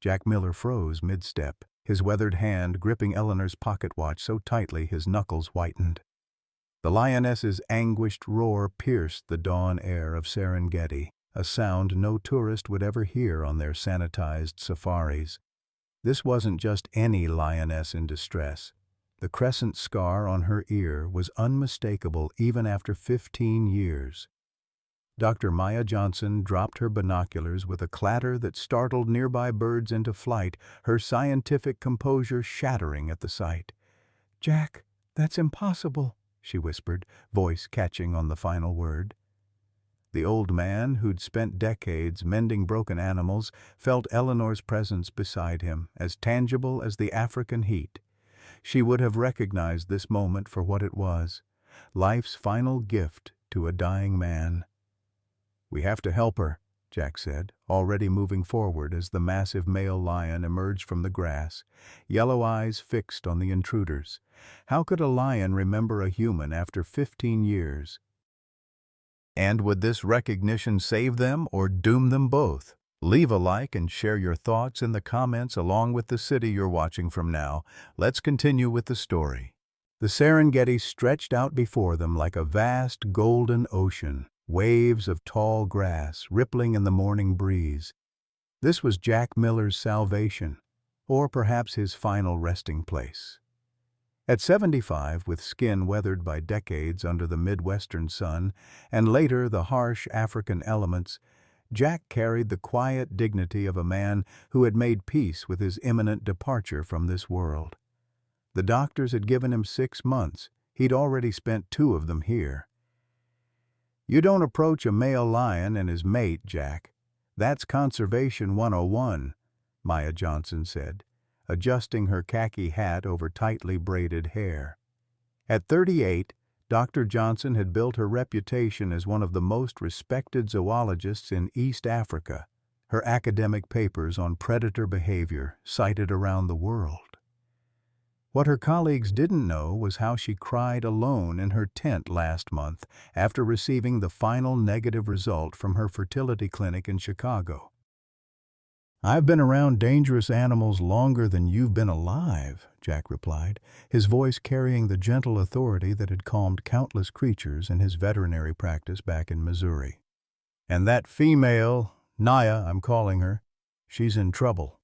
Jack Miller froze mid-step, his weathered hand gripping Eleanor's pocket watch so tightly his knuckles whitened. The lioness's anguished roar pierced the dawn air of Serengeti, a sound no tourist would ever hear on their sanitized safaris. This wasn't just any lioness in distress. The crescent scar on her ear was unmistakable even after 15 years. Dr. Maya Johnson dropped her binoculars with a clatter that startled nearby birds into flight, her scientific composure shattering at the sight. "Jack, that's impossible," she whispered, voice catching on the final word. The old man, who'd spent decades mending broken animals, felt Eleanor's presence beside him, as tangible as the African heat. She would have recognized this moment for what it was, life's final gift to a dying man. "We have to help her," Jack said, already moving forward as the massive male lion emerged from the grass, yellow eyes fixed on the intruders. How could a lion remember a human after 15 years? And would this recognition save them or doom them both? Leave a like and share your thoughts in the comments along with the city you're watching from now. Let's continue with the story. The Serengeti stretched out before them like a vast golden ocean, waves of tall grass rippling in the morning breeze. This was Jack Miller's salvation, or perhaps his final resting place. At 75, with skin weathered by decades under the Midwestern sun, and later the harsh African elements, Jack carried the quiet dignity of a man who had made peace with his imminent departure from this world. The doctors had given him 6 months. He'd already spent 2 of them here. "You don't approach a male lion and his mate, Jack. That's Conservation 101, Maya Johnson said, adjusting her khaki hat over tightly braided hair. At 38, Dr. Johnson had built her reputation as one of the most respected zoologists in East Africa, her academic papers on predator behavior cited around the world. What her colleagues didn't know was how she cried alone in her tent last month after receiving the final negative result from her fertility clinic in Chicago. "I've been around dangerous animals longer than you've been alive," Jack replied, his voice carrying the gentle authority that had calmed countless creatures in his veterinary practice back in Missouri. "And that female, Naya, I'm calling her, she's in trouble."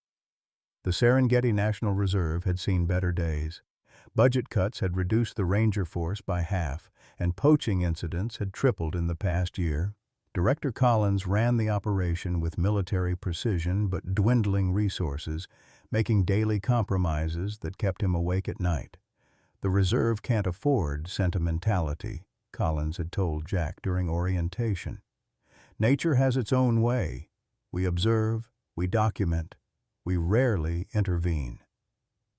The Serengeti National Reserve had seen better days. Budget cuts had reduced the ranger force by half, and poaching incidents had tripled in the past year. Director Collins ran the operation with military precision but dwindling resources, making daily compromises that kept him awake at night. "The reserve can't afford sentimentality," Collins had told Jack during orientation. "Nature has its own way. We observe, we document, we rarely intervene."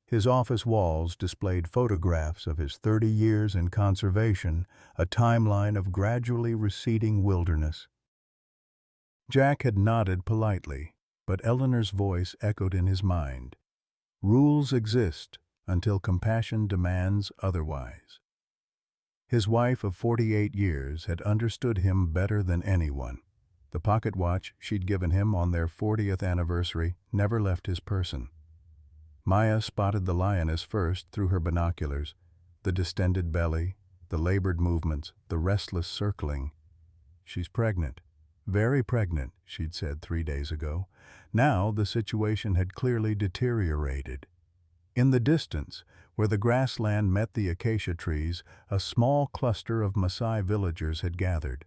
His office walls displayed photographs of his 30 years in conservation, a timeline of gradually receding wilderness. Jack had nodded politely, but Eleanor's voice echoed in his mind. "Rules exist until compassion demands otherwise." His wife of 48 years had understood him better than anyone. The pocket watch she'd given him on their 40th anniversary never left his person. Maya spotted the lioness first through her binoculars, the distended belly, the labored movements, the restless circling. "She's pregnant. Very pregnant," she'd said 3 days ago. Now the situation had clearly deteriorated. In the distance, where the grassland met the acacia trees, a small cluster of Maasai villagers had gathered.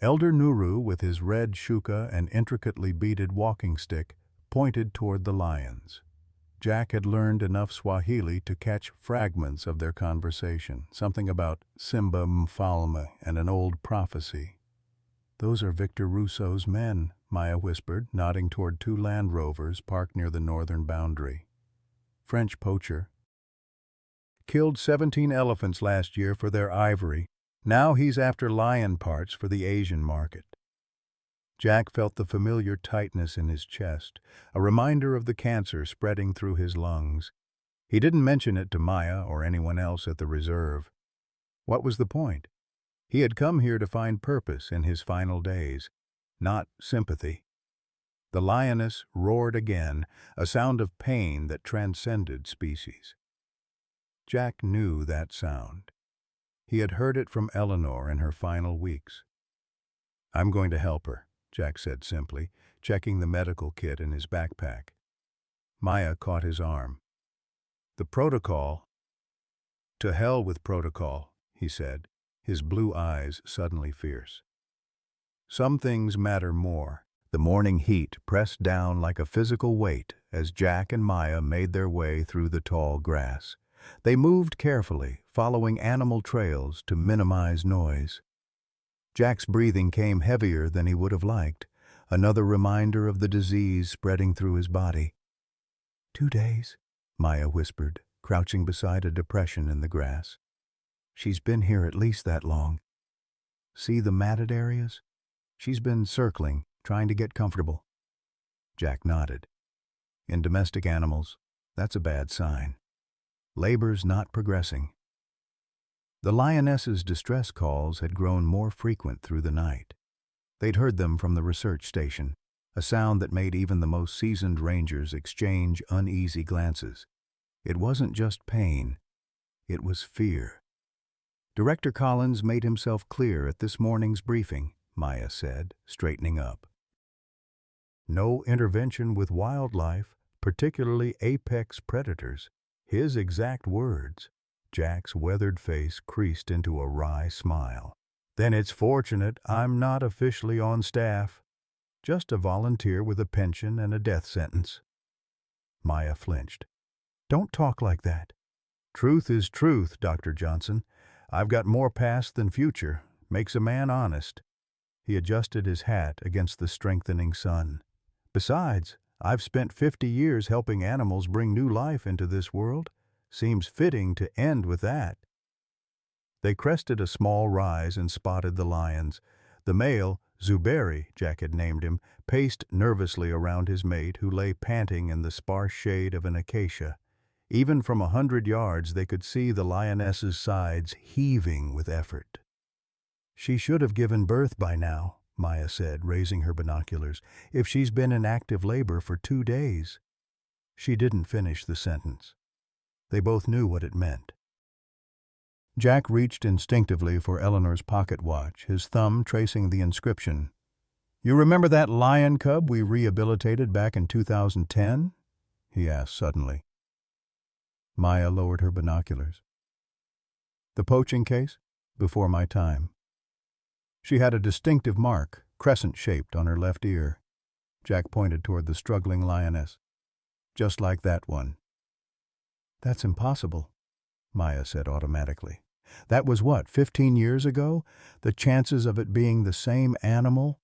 Elder Nuru, with his red shuka and intricately beaded walking stick, pointed toward the lions. Jack had learned enough Swahili to catch fragments of their conversation, something about Simba Mfalme and an old prophecy. "Those are Victor Rousseau's men," Maya whispered, nodding toward 2 Land Rovers parked near the northern boundary. "French poacher. Killed 17 elephants last year for their ivory. Now he's after lion parts for the Asian market." Jack felt the familiar tightness in his chest, a reminder of the cancer spreading through his lungs. He didn't mention it to Maya or anyone else at the reserve. What was the point? He had come here to find purpose in his final days, not sympathy. The lioness roared again, a sound of pain that transcended species. Jack knew that sound. He had heard it from Eleanor in her final weeks. "I'm going to help her," Jack said simply, checking the medical kit in his backpack. Maya caught his arm. "The protocol—" "To hell with protocol," he said, his blue eyes suddenly fierce. "Some things matter more." The morning heat pressed down like a physical weight as Jack and Maya made their way through the tall grass. They moved carefully, following animal trails to minimize noise. Jack's breathing came heavier than he would have liked, another reminder of the disease spreading through his body. "2 days," Maya whispered, crouching beside a depression in the grass. "She's been here at least that long. See the matted areas? She's been circling, trying to get comfortable." Jack nodded. In domestic animals, that's a bad sign. Labor's not progressing. The lioness's distress calls had grown more frequent through the night. They'd heard them from the research station, a sound that made even the most seasoned rangers exchange uneasy glances. It wasn't just pain, it was fear. "Director Collins made himself clear at this morning's briefing," Maya said, straightening up. "No intervention with wildlife, particularly apex predators." His exact words. Jack's weathered face creased into a wry smile. "Then it's fortunate I'm not officially on staff. Just a volunteer with a pension and a death sentence." Maya flinched. "Don't talk like that." "Truth is truth, Dr. Johnson. I've got more past than future. Makes a man honest." He adjusted his hat against the strengthening sun. "Besides, I've spent 50 years helping animals bring new life into this world. Seems fitting to end with that." They crested a small rise and spotted the lions. The male, Zuberi, Jack had named him, paced nervously around his mate, who lay panting in the sparse shade of an acacia. Even from 100 yards they could see the lioness's sides heaving with effort. "She should have given birth by now," Maya said, raising her binoculars, "if she's been in active labor for 2 days." She didn't finish the sentence. They both knew what it meant. Jack reached instinctively for Eleanor's pocket watch, his thumb tracing the inscription. "You remember that lion cub we rehabilitated back in 2010? He asked suddenly. Maya lowered her binoculars. "The poaching case? Before my time." She had a distinctive mark, crescent-shaped, on her left ear. Jack pointed toward the struggling lioness. "Just like that one." "That's impossible," Maya said automatically. "That was what, 15 years ago? The chances of it being the same animal?"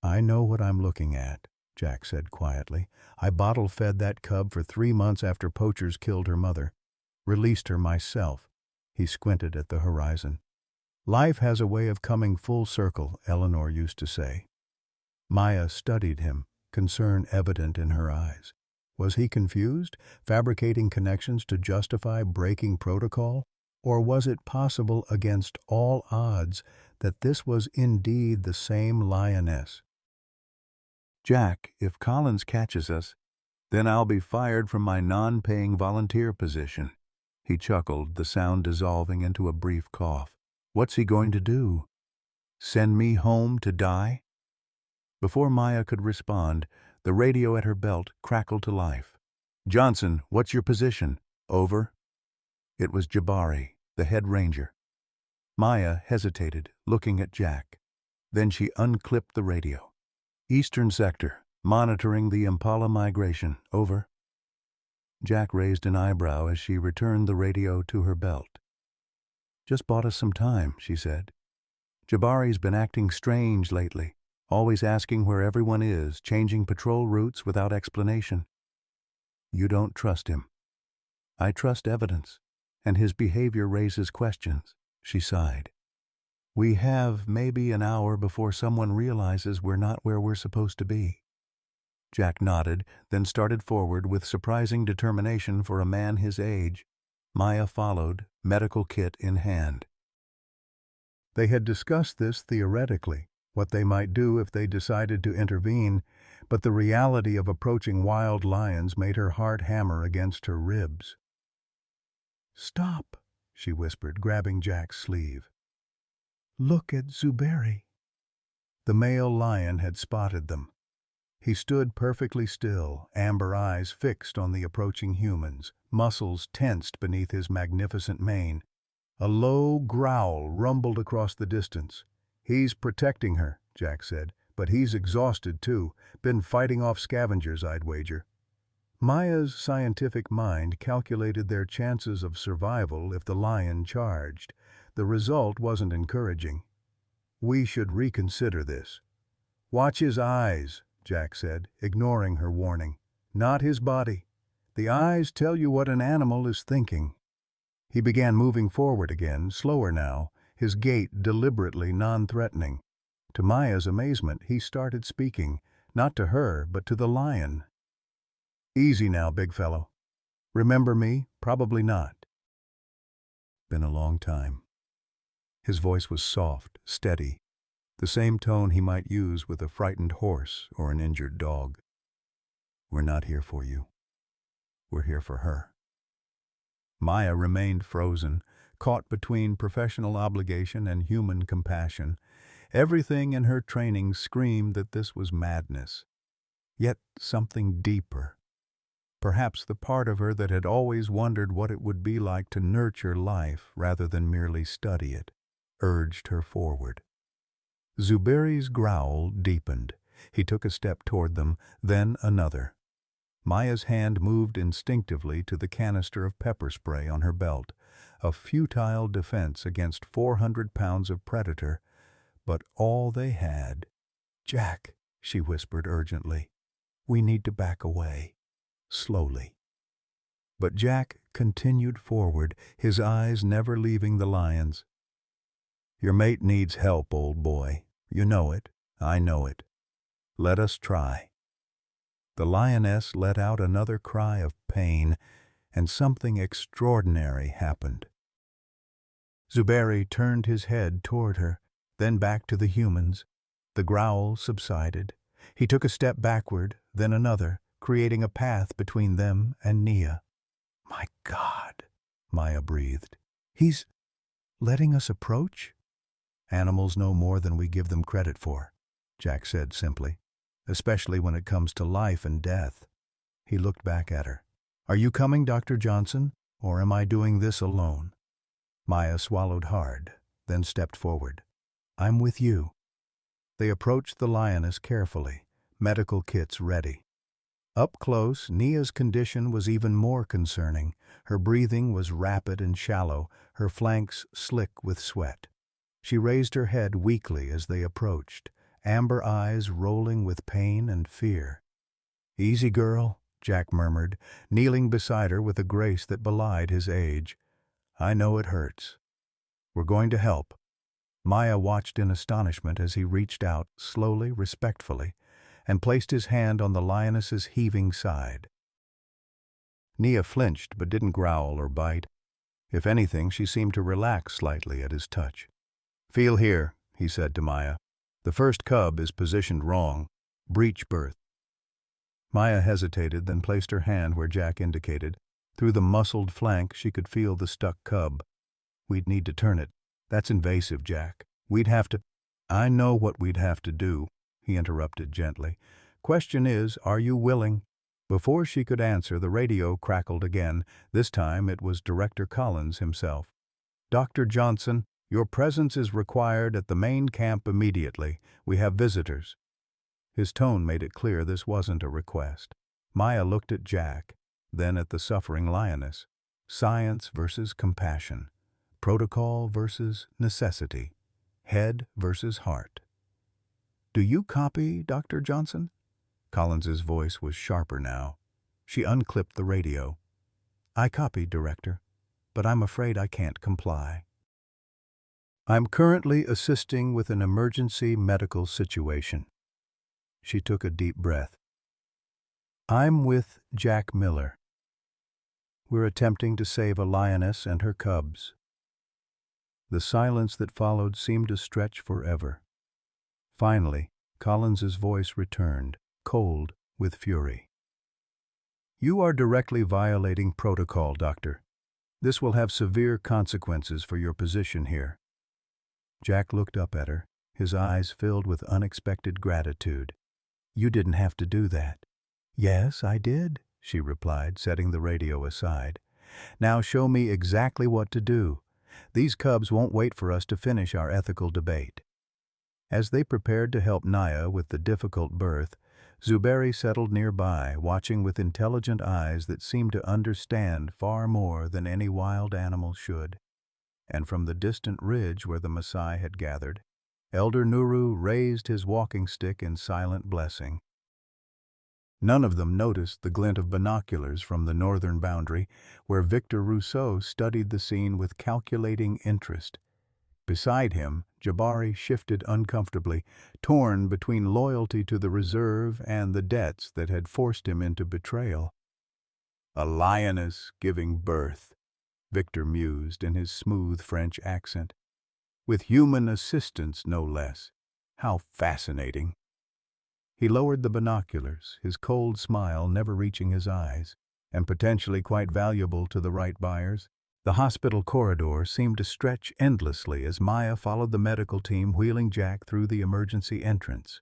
"I know what I'm looking at," Jack said quietly. "I bottle-fed that cub for 3 months after poachers killed her mother. Released her myself." He squinted at the horizon. "Life has a way of coming full circle," Eleanor used to say. Maya studied him, concern evident in her eyes. Was he confused, fabricating connections to justify breaking protocol? Or was it possible against all odds that this was indeed the same lioness? "Jack, if Collins catches us, then I'll be fired from my non-paying volunteer position." He chuckled, the sound dissolving into a brief cough. "What's he going to do? Send me home to die?" Before Maya could respond, the radio at her belt crackled to life. "Johnson, what's your position? Over." It was Jabari, the head ranger. Maya hesitated, looking at Jack. Then she unclipped the radio. "Eastern sector, monitoring the impala migration. Over." Jack raised an eyebrow as she returned the radio to her belt. "Just bought us some time," she said. "Jabari's been acting strange lately, always asking where everyone is, changing patrol routes without explanation." "You don't trust him." "I trust evidence, and his behavior raises questions," she sighed. "We have maybe an hour before someone realizes we're not where we're supposed to be." Jack nodded, then started forward with surprising determination for a man his age. Maya followed, medical kit in hand. They had discussed this theoretically, what they might do if they decided to intervene, but the reality of approaching wild lions made her heart hammer against her ribs. "Stop," she whispered, grabbing Jack's sleeve. "Look at Zuberi." The male lion had spotted them. He stood perfectly still, amber eyes fixed on the approaching humans, muscles tensed beneath his magnificent mane. A low growl rumbled across the distance. "He's protecting her," Jack said, "but he's exhausted too. Been fighting off scavengers, I'd wager." Maya's scientific mind calculated their chances of survival if the lion charged. The result wasn't encouraging. "We should reconsider this." "Watch his eyes," Jack said, ignoring her warning. "Not his body. The eyes tell you what an animal is thinking." He began moving forward again, slower now, his gait deliberately non-threatening. To Maya's amazement, he started speaking, not to her, but to the lion. "Easy now, big fellow. Remember me? Probably not." "Been a long time." His voice was soft, steady, the same tone he might use with a frightened horse or an injured dog. "We're not here for you. We're here for her." Maya remained frozen, caught between professional obligation and human compassion. Everything in her training screamed that this was madness. Yet something deeper, perhaps the part of her that had always wondered what it would be like to nurture life rather than merely study it, urged her forward. Zuberi's growl deepened. He took a step toward them, then another. Maya's hand moved instinctively to the canister of pepper spray on her belt, a futile defense against 400 pounds of predator, but all they had. "Jack," she whispered urgently, "we need to back away." Slowly. But Jack continued forward, his eyes never leaving the lions. "Your mate needs help, old boy. You know it. I know it. Let us try." The lioness let out another cry of pain, and something extraordinary happened. Zuberi turned his head toward her, then back to the humans. The growl subsided. He took a step backward, then another, creating a path between them and Nia. "My God," Maya breathed. "He's letting us approach?" "Animals know more than we give them credit for," Jack said simply, "especially when it comes to life and death." He looked back at her. "Are you coming, Dr. Johnson, or am I doing this alone?" Maya swallowed hard, then stepped forward. "I'm with you." They approached the lioness carefully, medical kits ready. Up close, Nia's condition was even more concerning. Her breathing was rapid and shallow, her flanks slick with sweat. She raised her head weakly as they approached, amber eyes rolling with pain and fear. "Easy, girl," Jack murmured, kneeling beside her with a grace that belied his age. "I know it hurts. We're going to help." Maya watched in astonishment as he reached out, slowly, respectfully, and placed his hand on the lioness's heaving side. Nia flinched but didn't growl or bite. If anything, she seemed to relax slightly at his touch. "Feel here," he said to Maya. "The first cub is positioned wrong. Breech birth." Maya hesitated, then placed her hand where Jack indicated. Through the muscled flank, she could feel the stuck cub. "We'd need to turn it. That's invasive, Jack. We'd have to—" "I know what we'd have to do," he interrupted gently. "Question is, are you willing?" Before she could answer, the radio crackled again. This time it was Director Collins himself. "Dr. Johnson, your presence is required at the main camp immediately. We have visitors." His tone made it clear this wasn't a request. Maya looked at Jack, then at the suffering lioness. Science versus compassion. Protocol versus necessity. Head versus heart. "Do you copy, Dr. Johnson?" Collins's voice was sharper now. She unclipped the radio. "I copy, Director, but I'm afraid I can't comply. I'm currently assisting with an emergency medical situation." She took a deep breath. "I'm with Jack Miller. We're attempting to save a lioness and her cubs." The silence that followed seemed to stretch forever. Finally, Collins's voice returned, cold with fury. "You are directly violating protocol, Doctor. This will have severe consequences for your position here." Jack looked up at her, his eyes filled with unexpected gratitude. "You didn't have to do that." "Yes, I did," she replied, setting the radio aside. "Now show me exactly what to do. These cubs won't wait for us to finish our ethical debate." As they prepared to help Naya with the difficult birth, Zuberi settled nearby, watching with intelligent eyes that seemed to understand far more than any wild animal should. And from the distant ridge where the Maasai had gathered, Elder Nuru raised his walking stick in silent blessing. None of them noticed the glint of binoculars from the northern boundary, where Victor Rousseau studied the scene with calculating interest. Beside him, Jabari shifted uncomfortably, torn between loyalty to the reserve and the debts that had forced him into betrayal. "A lioness giving birth," Victor mused in his smooth French accent. "With human assistance, no less. How fascinating." He lowered the binoculars, his cold smile never reaching his eyes, and potentially quite valuable to the right buyers. The hospital corridor seemed to stretch endlessly as Maya followed the medical team wheeling Jack through the emergency entrance.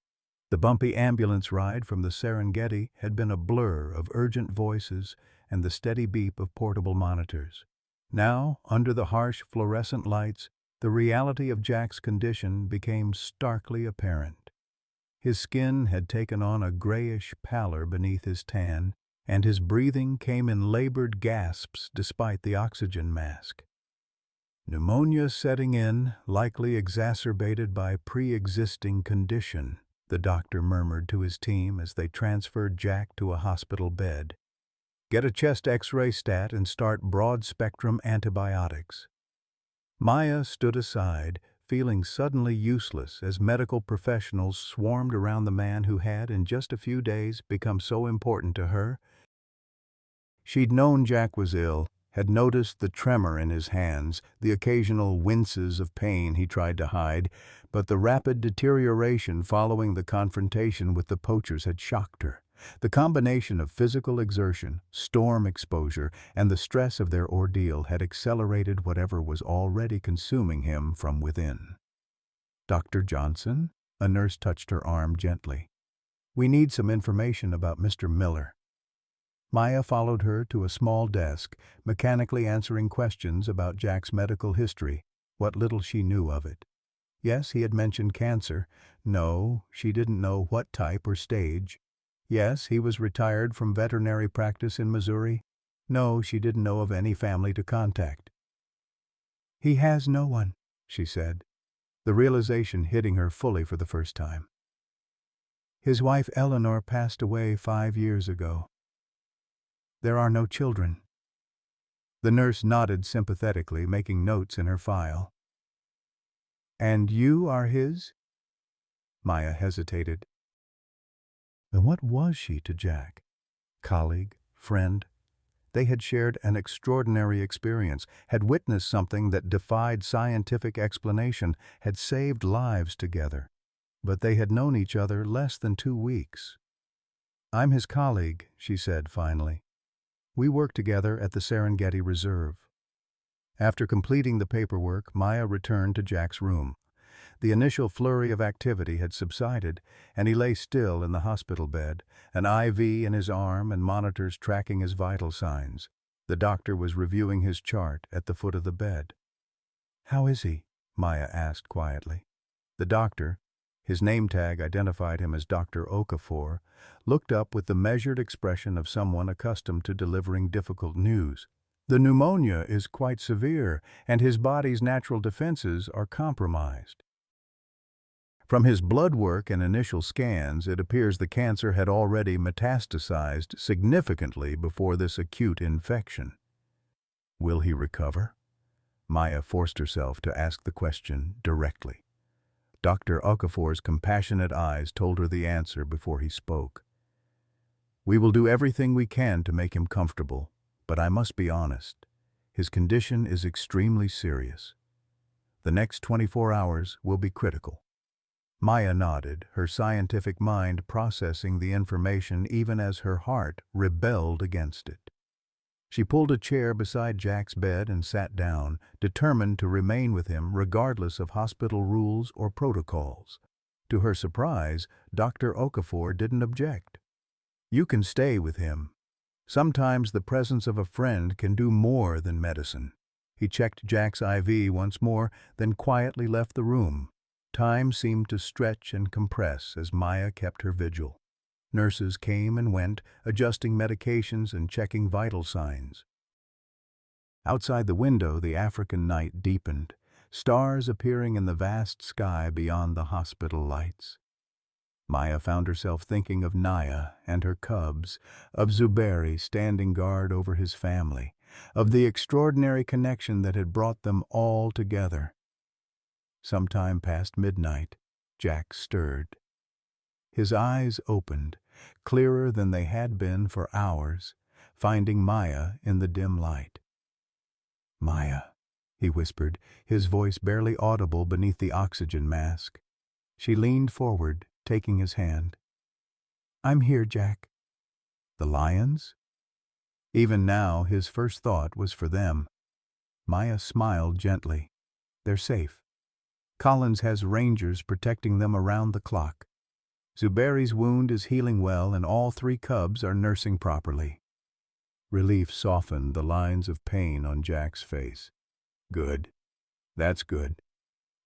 The bumpy ambulance ride from the Serengeti had been a blur of urgent voices and the steady beep of portable monitors. Now, under the harsh fluorescent lights, the reality of Jack's condition became starkly apparent. His skin had taken on a grayish pallor beneath his tan, and his breathing came in labored gasps despite the oxygen mask. "Pneumonia setting in, likely exacerbated by pre-existing condition," the doctor murmured to his team as they transferred Jack to a hospital bed. "Get a chest X-ray stat and start broad-spectrum antibiotics." Maya stood aside, feeling suddenly useless as medical professionals swarmed around the man who had, in just a few days, become so important to her. She'd known Jack was ill, had noticed the tremor in his hands, the occasional winces of pain he tried to hide, but the rapid deterioration following the confrontation with the poachers had shocked her. The combination of physical exertion, storm exposure, and the stress of their ordeal had accelerated whatever was already consuming him from within. "Dr. Johnson?" A nurse touched her arm gently. "We need some information about Mr. Miller." Maya followed her to a small desk, mechanically answering questions about Jack's medical history, what little she knew of it. Yes, he had mentioned cancer. No, she didn't know what type or stage. Yes, he was retired from veterinary practice in Missouri. No, she didn't know of any family to contact. "He has no one," she said, the realization hitting her fully for the first time. "His wife Eleanor passed away 5 years ago. There are no children." The nurse nodded sympathetically, making notes in her file. "And you are his?" Maya hesitated. And what was she to Jack? Colleague? Friend? They had shared an extraordinary experience, had witnessed something that defied scientific explanation, had saved lives together. But they had known each other less than 2 weeks. "I'm his colleague," she said finally. "We work together at the Serengeti Reserve." After completing the paperwork, Maya returned to Jack's room. The initial flurry of activity had subsided, and he lay still in the hospital bed, an IV in his arm and monitors tracking his vital signs. The doctor was reviewing his chart at the foot of the bed. "How is he?" Maya asked quietly. The doctor, his name tag identified him as Dr. Okafor, looked up with the measured expression of someone accustomed to delivering difficult news. "The pneumonia is quite severe, and his body's natural defenses are compromised. From his blood work and initial scans, it appears the cancer had already metastasized significantly before this acute infection." "Will he recover?" Maya forced herself to ask the question directly. Dr. Okafor's compassionate eyes told her the answer before he spoke. "We will do everything we can to make him comfortable, but I must be honest. His condition is extremely serious. The next 24 hours will be critical." Maya nodded, her scientific mind processing the information even as her heart rebelled against it. She pulled a chair beside Jack's bed and sat down, determined to remain with him regardless of hospital rules or protocols. To her surprise, Dr. Okafor didn't object. "You can stay with him. Sometimes the presence of a friend can do more than medicine." He checked Jack's IV once more, then quietly left the room. Time seemed to stretch and compress as Maya kept her vigil. Nurses came and went, adjusting medications and checking vital signs. Outside the window, the African night deepened, stars appearing in the vast sky beyond the hospital lights. Maya found herself thinking of Naya and her cubs, of Zuberi standing guard over his family, of the extraordinary connection that had brought them all together. Sometime past midnight, Jack stirred. His eyes opened, clearer than they had been for hours, finding Maya in the dim light. "Maya," he whispered, his voice barely audible beneath the oxygen mask. She leaned forward, taking his hand. "I'm here, Jack." "The lions?" Even now, his first thought was for them. Maya smiled gently. "They're safe. Collins has rangers protecting them around the clock. Zuberi's wound is healing well and all 3 cubs are nursing properly." Relief softened the lines of pain on Jack's face. "Good. That's good."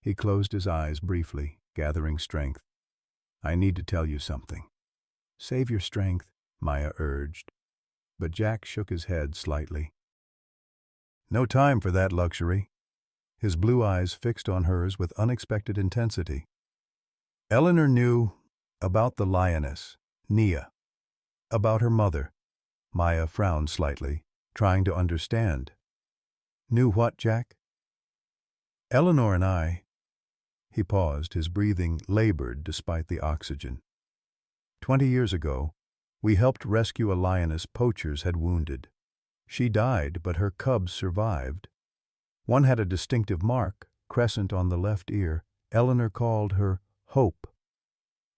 He closed his eyes briefly, gathering strength. "I need to tell you something." "Save your strength," Maya urged. But Jack shook his head slightly. "No time for that luxury." His blue eyes fixed on hers with unexpected intensity. "Eleanor knew about the Lioness, Nia. About her mother." Maya frowned slightly, trying to understand. "Knew what, Jack?" "Eleanor and I." He paused, his breathing labored despite the oxygen. 20 years ago, we helped rescue a lioness poachers had wounded. She died, but her cubs survived. One had a distinctive mark, crescent on the left ear. Eleanor called her Hope.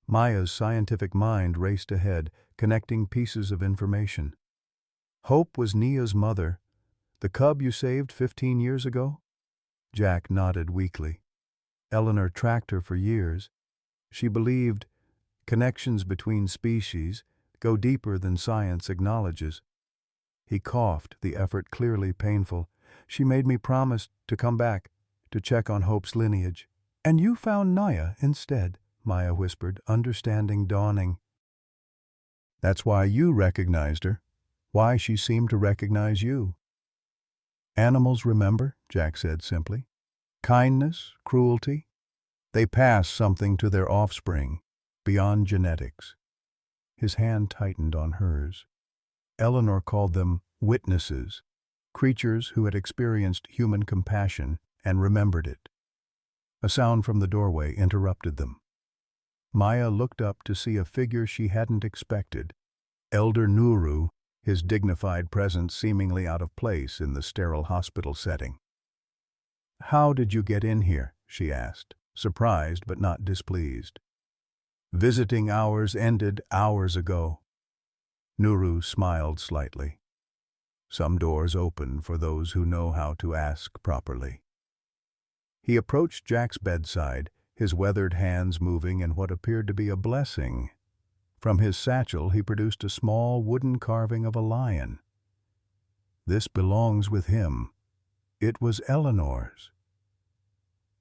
Maya's scientific mind raced ahead, connecting pieces of information. "Hope was Nia's mother. The cub you saved 15 years ago?" Jack nodded weakly. "Eleanor tracked her for years. She believed connections between species go deeper than science acknowledges." He coughed, the effort clearly painful. "She made me promise to come back, to check on Hope's lineage." "And you found Naya instead," Maya whispered, understanding dawning. "That's why you recognized her. Why she seemed to recognize you." "Animals remember," Jack said simply. "Kindness, cruelty. They pass something to their offspring, beyond genetics." His hand tightened on hers. Eleanor called them witnesses, creatures who had experienced human compassion and remembered it. A sound from the doorway interrupted them. Maya looked up to see a figure she hadn't expected. Elder Nuru, his dignified presence seemingly out of place in the sterile hospital setting. "How did you get in here?" she asked, surprised but not displeased. "Visiting hours ended hours ago." Nuru smiled slightly. "Some doors open for those who know how to ask properly." He approached Jack's bedside, his weathered hands moving in what appeared to be a blessing. From his satchel he produced a small wooden carving of a lion. "This belongs with him. It was Eleanor's."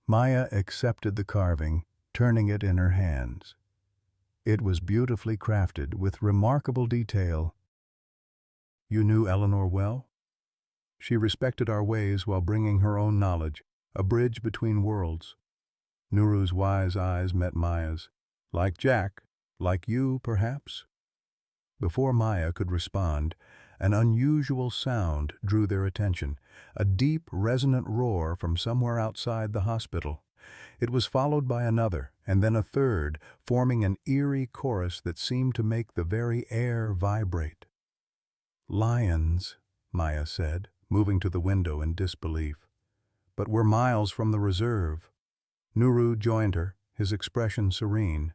Maya accepted the carving, turning it in her hands. It was beautifully crafted, with remarkable detail. "You knew Eleanor well?" "She respected our ways while bringing her own knowledge, a bridge between worlds." Nuru's wise eyes met Maya's. "Like Jack, like you, perhaps?" Before Maya could respond, an unusual sound drew their attention, a deep, resonant roar from somewhere outside the hospital. It was followed by another, and then a third, forming an eerie chorus that seemed to make the very air vibrate. "Lions," Maya said, moving to the window in disbelief. "But we're miles from the reserve." Nuru joined her, his expression serene.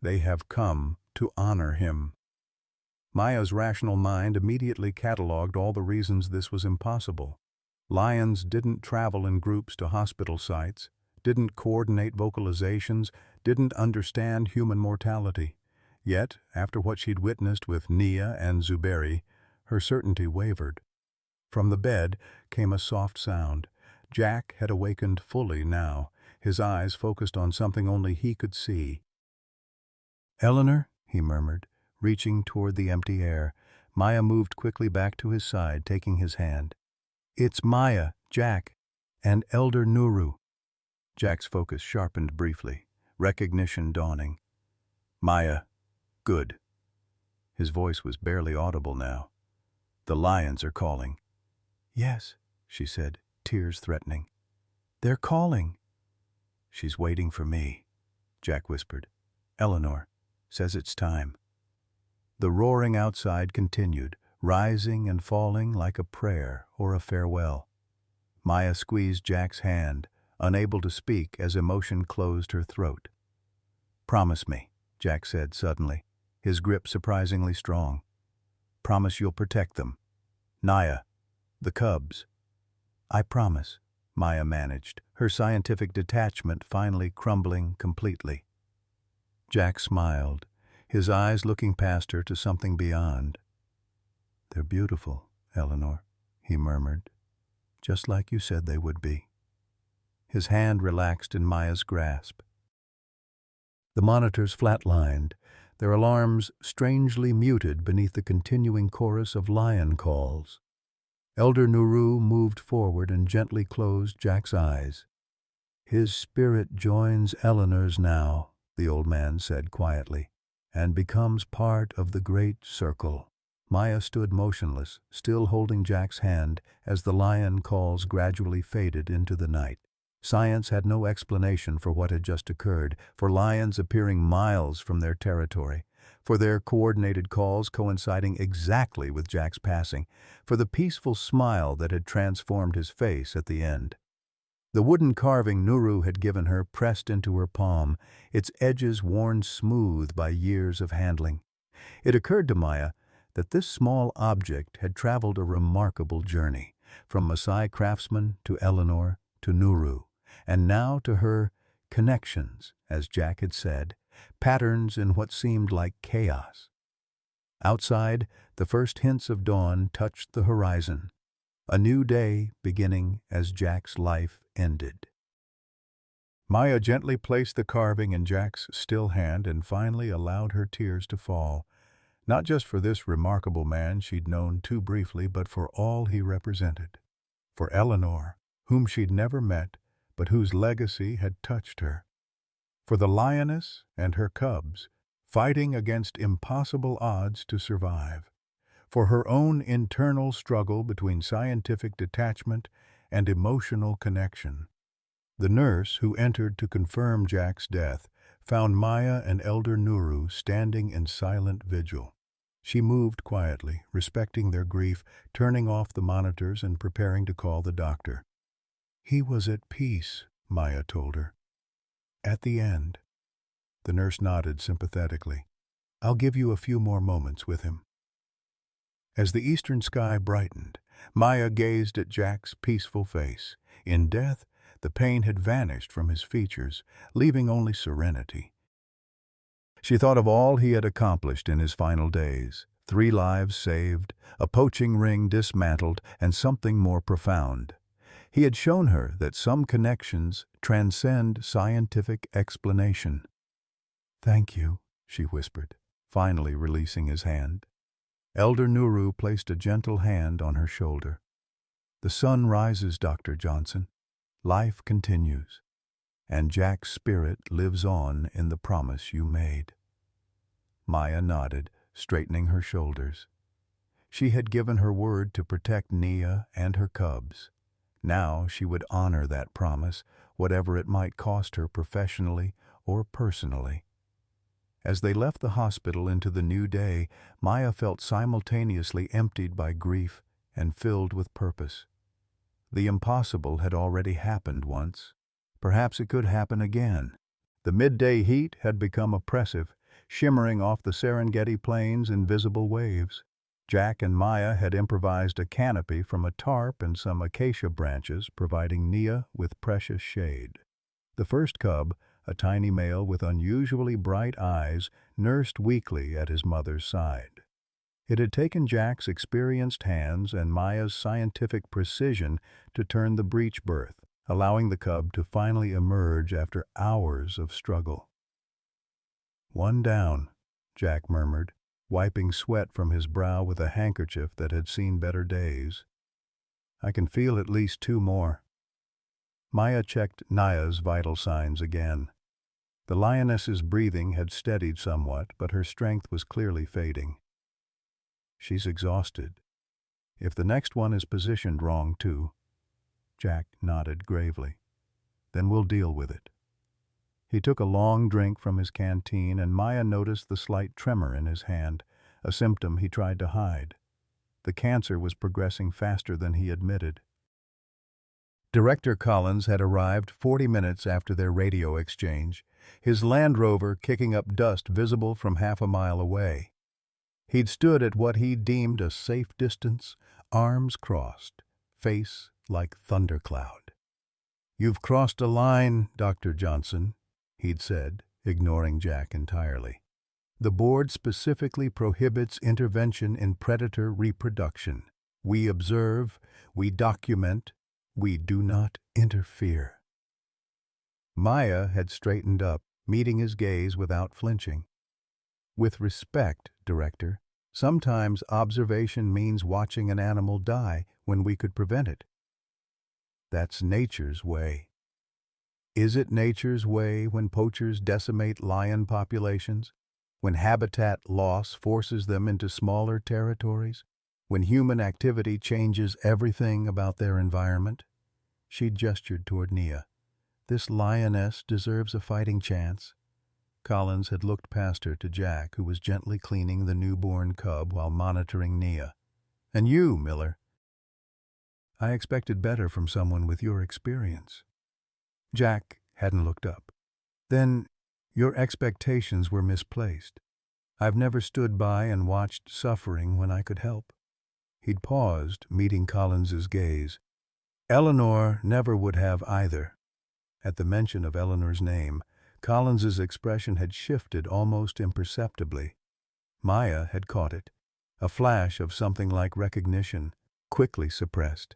They have come to honor him. Maya's rational mind immediately catalogued all the reasons this was impossible. Lions didn't travel in groups to hospital sites, didn't coordinate vocalizations, didn't understand human mortality. Yet, after what she'd witnessed with Nia and Zuberi, her certainty wavered. From the bed came a soft sound. Jack had awakened fully now, his eyes focused on something only he could see. "Eleanor," he murmured, reaching toward the empty air. Maya moved quickly back to his side, taking his hand. "It's Maya, Jack, and Elder Nuru." Jack's focus sharpened briefly, recognition dawning. "Maya, good." His voice was barely audible now. "The lions are calling." "Yes," she said, tears threatening. "They're calling." "She's waiting for me," Jack whispered. "Eleanor says it's time." The roaring outside continued, rising and falling like a prayer or a farewell. Maya squeezed Jack's hand, unable to speak as emotion closed her throat. "Promise me," Jack said suddenly, his grip surprisingly strong. "Promise you'll protect them. Naya, the cubs." "I promise," Maya managed, her scientific detachment finally crumbling completely. Jack smiled, his eyes looking past her to something beyond. "They're beautiful, Eleanor," he murmured, "just like you said they would be." His hand relaxed in Maya's grasp. The monitors flatlined, their alarms strangely muted beneath the continuing chorus of lion calls. Elder Nuru moved forward and gently closed Jack's eyes. "His spirit joins Eleanor's now," the old man said quietly, "and becomes part of the great circle." Maya stood motionless, still holding Jack's hand as the lion calls gradually faded into the night. Science had no explanation for what had just occurred, for lions appearing miles from their territory, for their coordinated calls coinciding exactly with Jack's passing, for the peaceful smile that had transformed his face at the end. The wooden carving Nuru had given her pressed into her palm, its edges worn smooth by years of handling. It occurred to Maya that this small object had traveled a remarkable journey, from Maasai craftsman to Eleanor to Nuru, and now to her connections, as Jack had said, patterns in what seemed like chaos. Outside, the first hints of dawn touched the horizon, a new day beginning as Jack's life ended. Maya gently placed the carving in Jack's still hand and finally allowed her tears to fall, not just for this remarkable man she'd known too briefly, but for all he represented. For Eleanor, whom she'd never met, but whose legacy had touched her. For the lioness and her cubs, fighting against impossible odds to survive. For her own internal struggle between scientific detachment and emotional connection. The nurse who entered to confirm Jack's death found Maya and Elder Nuru standing in silent vigil. She moved quietly, respecting their grief, turning off the monitors and preparing to call the doctor. "He was at peace," Maya told her. "At the end." The nurse nodded sympathetically. "I'll give you a few more moments with him." As the eastern sky brightened, Maya gazed at Jack's peaceful face. In death, the pain had vanished from his features, leaving only serenity. She thought of all he had accomplished in his final days. 3 lives saved, a poaching ring dismantled, and something more profound. He had shown her that some connections transcend scientific explanation. "Thank you," she whispered, finally releasing his hand. Elder Nuru placed a gentle hand on her shoulder. "The sun rises, Dr. Johnson. Life continues, and Jack's spirit lives on in the promise you made." Maya nodded, straightening her shoulders. She had given her word to protect Nia and her cubs. Now she would honor that promise, whatever it might cost her professionally or personally. As they left the hospital into the new day, Maya felt simultaneously emptied by grief and filled with purpose. The impossible had already happened once. Perhaps it could happen again. The midday heat had become oppressive, shimmering off the Serengeti plains in visible waves. Jack and Maya had improvised a canopy from a tarp and some acacia branches, providing Nia with precious shade. The first cub, a tiny male with unusually bright eyes, nursed weakly at his mother's side. It had taken Jack's experienced hands and Maya's scientific precision to turn the breech birth, allowing the cub to finally emerge after hours of struggle. "One down," Jack murmured, wiping sweat from his brow with a handkerchief that had seen better days. "I can feel at least 2 more." Maya checked Naya's vital signs again. The lioness's breathing had steadied somewhat, but her strength was clearly fading. "She's exhausted. If the next one is positioned wrong, too." Jack nodded gravely. "Then we'll deal with it." He took a long drink from his canteen, and Maya noticed the slight tremor in his hand, a symptom he tried to hide. The cancer was progressing faster than he admitted. Director Collins had arrived 40 minutes after their radio exchange, his Land Rover kicking up dust visible from half a mile away. He'd stood at what he deemed a safe distance, arms crossed, face like thundercloud. "You've crossed a line, Dr. Johnson," he'd said, ignoring Jack entirely. "The board specifically prohibits intervention in predator reproduction. We observe, we document, we do not interfere." Maya had straightened up, meeting his gaze without flinching. "With respect, Director, sometimes observation means watching an animal die when we could prevent it. That's nature's way." "Is it nature's way when poachers decimate lion populations? When habitat loss forces them into smaller territories? When human activity changes everything about their environment?" She gestured toward Nia. "This lioness deserves a fighting chance." Collins had looked past her to Jack, who was gently cleaning the newborn cub while monitoring Nia. "And you, Miller?" "I expected better from someone with your experience." Jack hadn't looked up. "Then your expectations were misplaced. I've never stood by and watched suffering when I could help." He'd paused, meeting Collins's gaze. "Eleanor never would have either." At the mention of Eleanor's name, Collins's expression had shifted almost imperceptibly. Maya had caught it, a flash of something like recognition, quickly suppressed.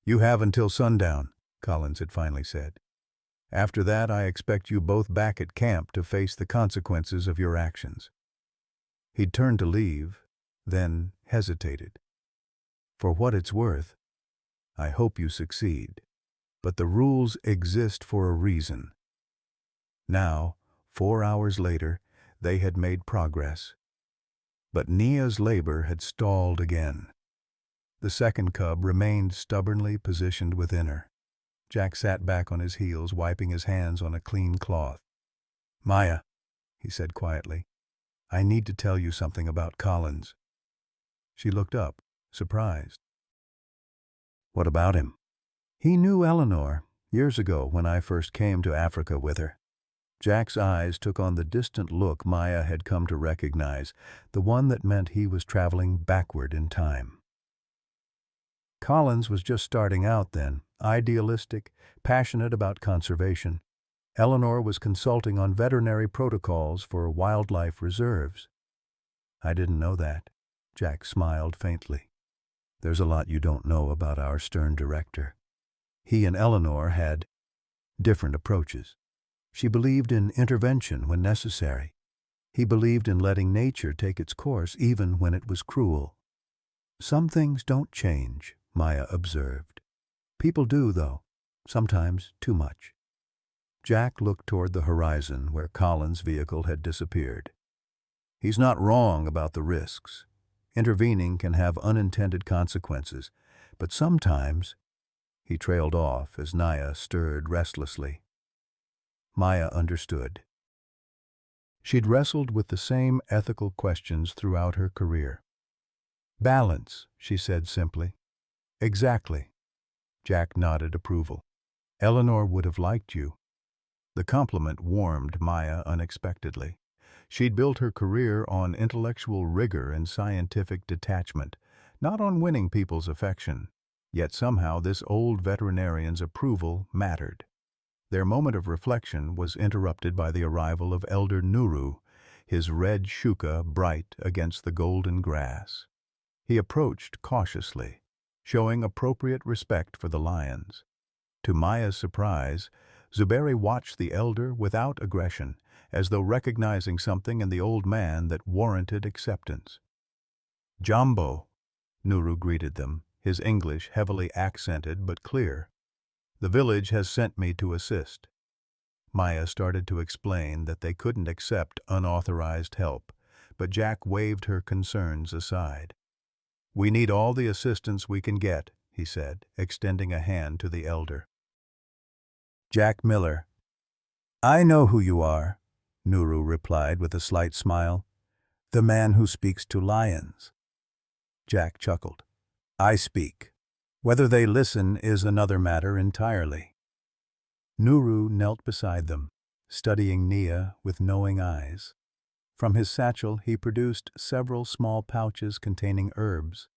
"You have until sundown," Collins had finally said. "After that, I expect you both back at camp to face the consequences of your actions." He'd turned to leave, then hesitated. "For what it's worth, I hope you succeed. But the rules exist for a reason." Now, 4 hours later, they had made progress. But Nia's labor had stalled again. The second cub remained stubbornly positioned within her. Jack sat back on his heels, wiping his hands on a clean cloth. "Maya," he said quietly, "I need to tell you something about Collins." She looked up, surprised. "What about him?" "He knew Eleanor years ago when I first came to Africa with her." Jack's eyes took on the distant look Maya had come to recognize, the one that meant he was traveling backward in time. Collins was just starting out then, idealistic, passionate about conservation. Eleanor was consulting on veterinary protocols for wildlife reserves. "I didn't know that." Jack smiled faintly. "There's a lot you don't know about our stern director. He and Eleanor had different approaches. She believed in intervention when necessary. He believed in letting nature take its course even when it was cruel." "Some things don't change," Maya observed. "People do, though, sometimes too much." Jack looked toward the horizon where Collins' vehicle had disappeared. "He's not wrong about the risks. Intervening can have unintended consequences, but sometimes—" He trailed off as Nia stirred restlessly. Maya understood. She'd wrestled with the same ethical questions throughout her career. "Balance," she said simply. "Exactly." Jack nodded approval. "Eleanor would have liked you." The compliment warmed Maya unexpectedly. She'd built her career on intellectual rigor and scientific detachment, not on winning people's affection. Yet somehow this old veterinarian's approval mattered. Their moment of reflection was interrupted by the arrival of Elder Nuru, his red shuka bright against the golden grass. He approached cautiously, showing appropriate respect for the lions. To Maya's surprise, Zuberi watched the elder without aggression, as though recognizing something in the old man that warranted acceptance. "Jambo," Nuru greeted them, his English heavily accented but clear. "The village has sent me to assist." Maya started to explain that they couldn't accept unauthorized help, but Jack waved her concerns aside. "We need all the assistance we can get," he said, extending a hand to the elder. "Jack Miller." "I know who you are," Nuru replied with a slight smile. "The man who speaks to lions." Jack chuckled. "I speak. Whether they listen is another matter entirely." Nuru knelt beside them, studying Nia with knowing eyes. From his satchel he produced several small pouches containing herbs.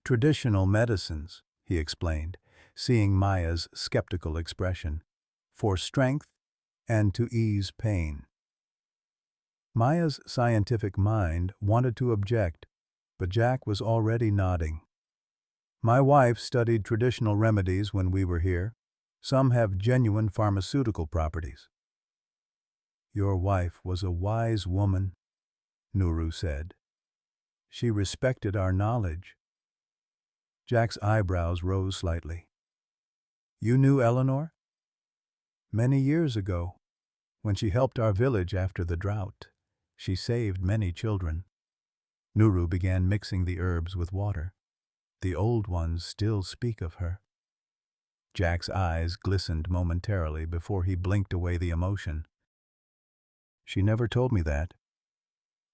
"Traditional medicines," he explained, seeing Maya's skeptical expression, "for strength and to ease pain." Maya's scientific mind wanted to object, but Jack was already nodding. "My wife studied traditional remedies when we were here. Some have genuine pharmaceutical properties." "Your wife was a wise woman," Nuru said. "She respected our knowledge." Jack's eyebrows rose slightly. "You knew Eleanor?" "Many years ago, when she helped our village after the drought. She saved many children." Nuru began mixing the herbs with water. "The old ones still speak of her." Jack's eyes glistened momentarily before he blinked away the emotion. "She never told me that."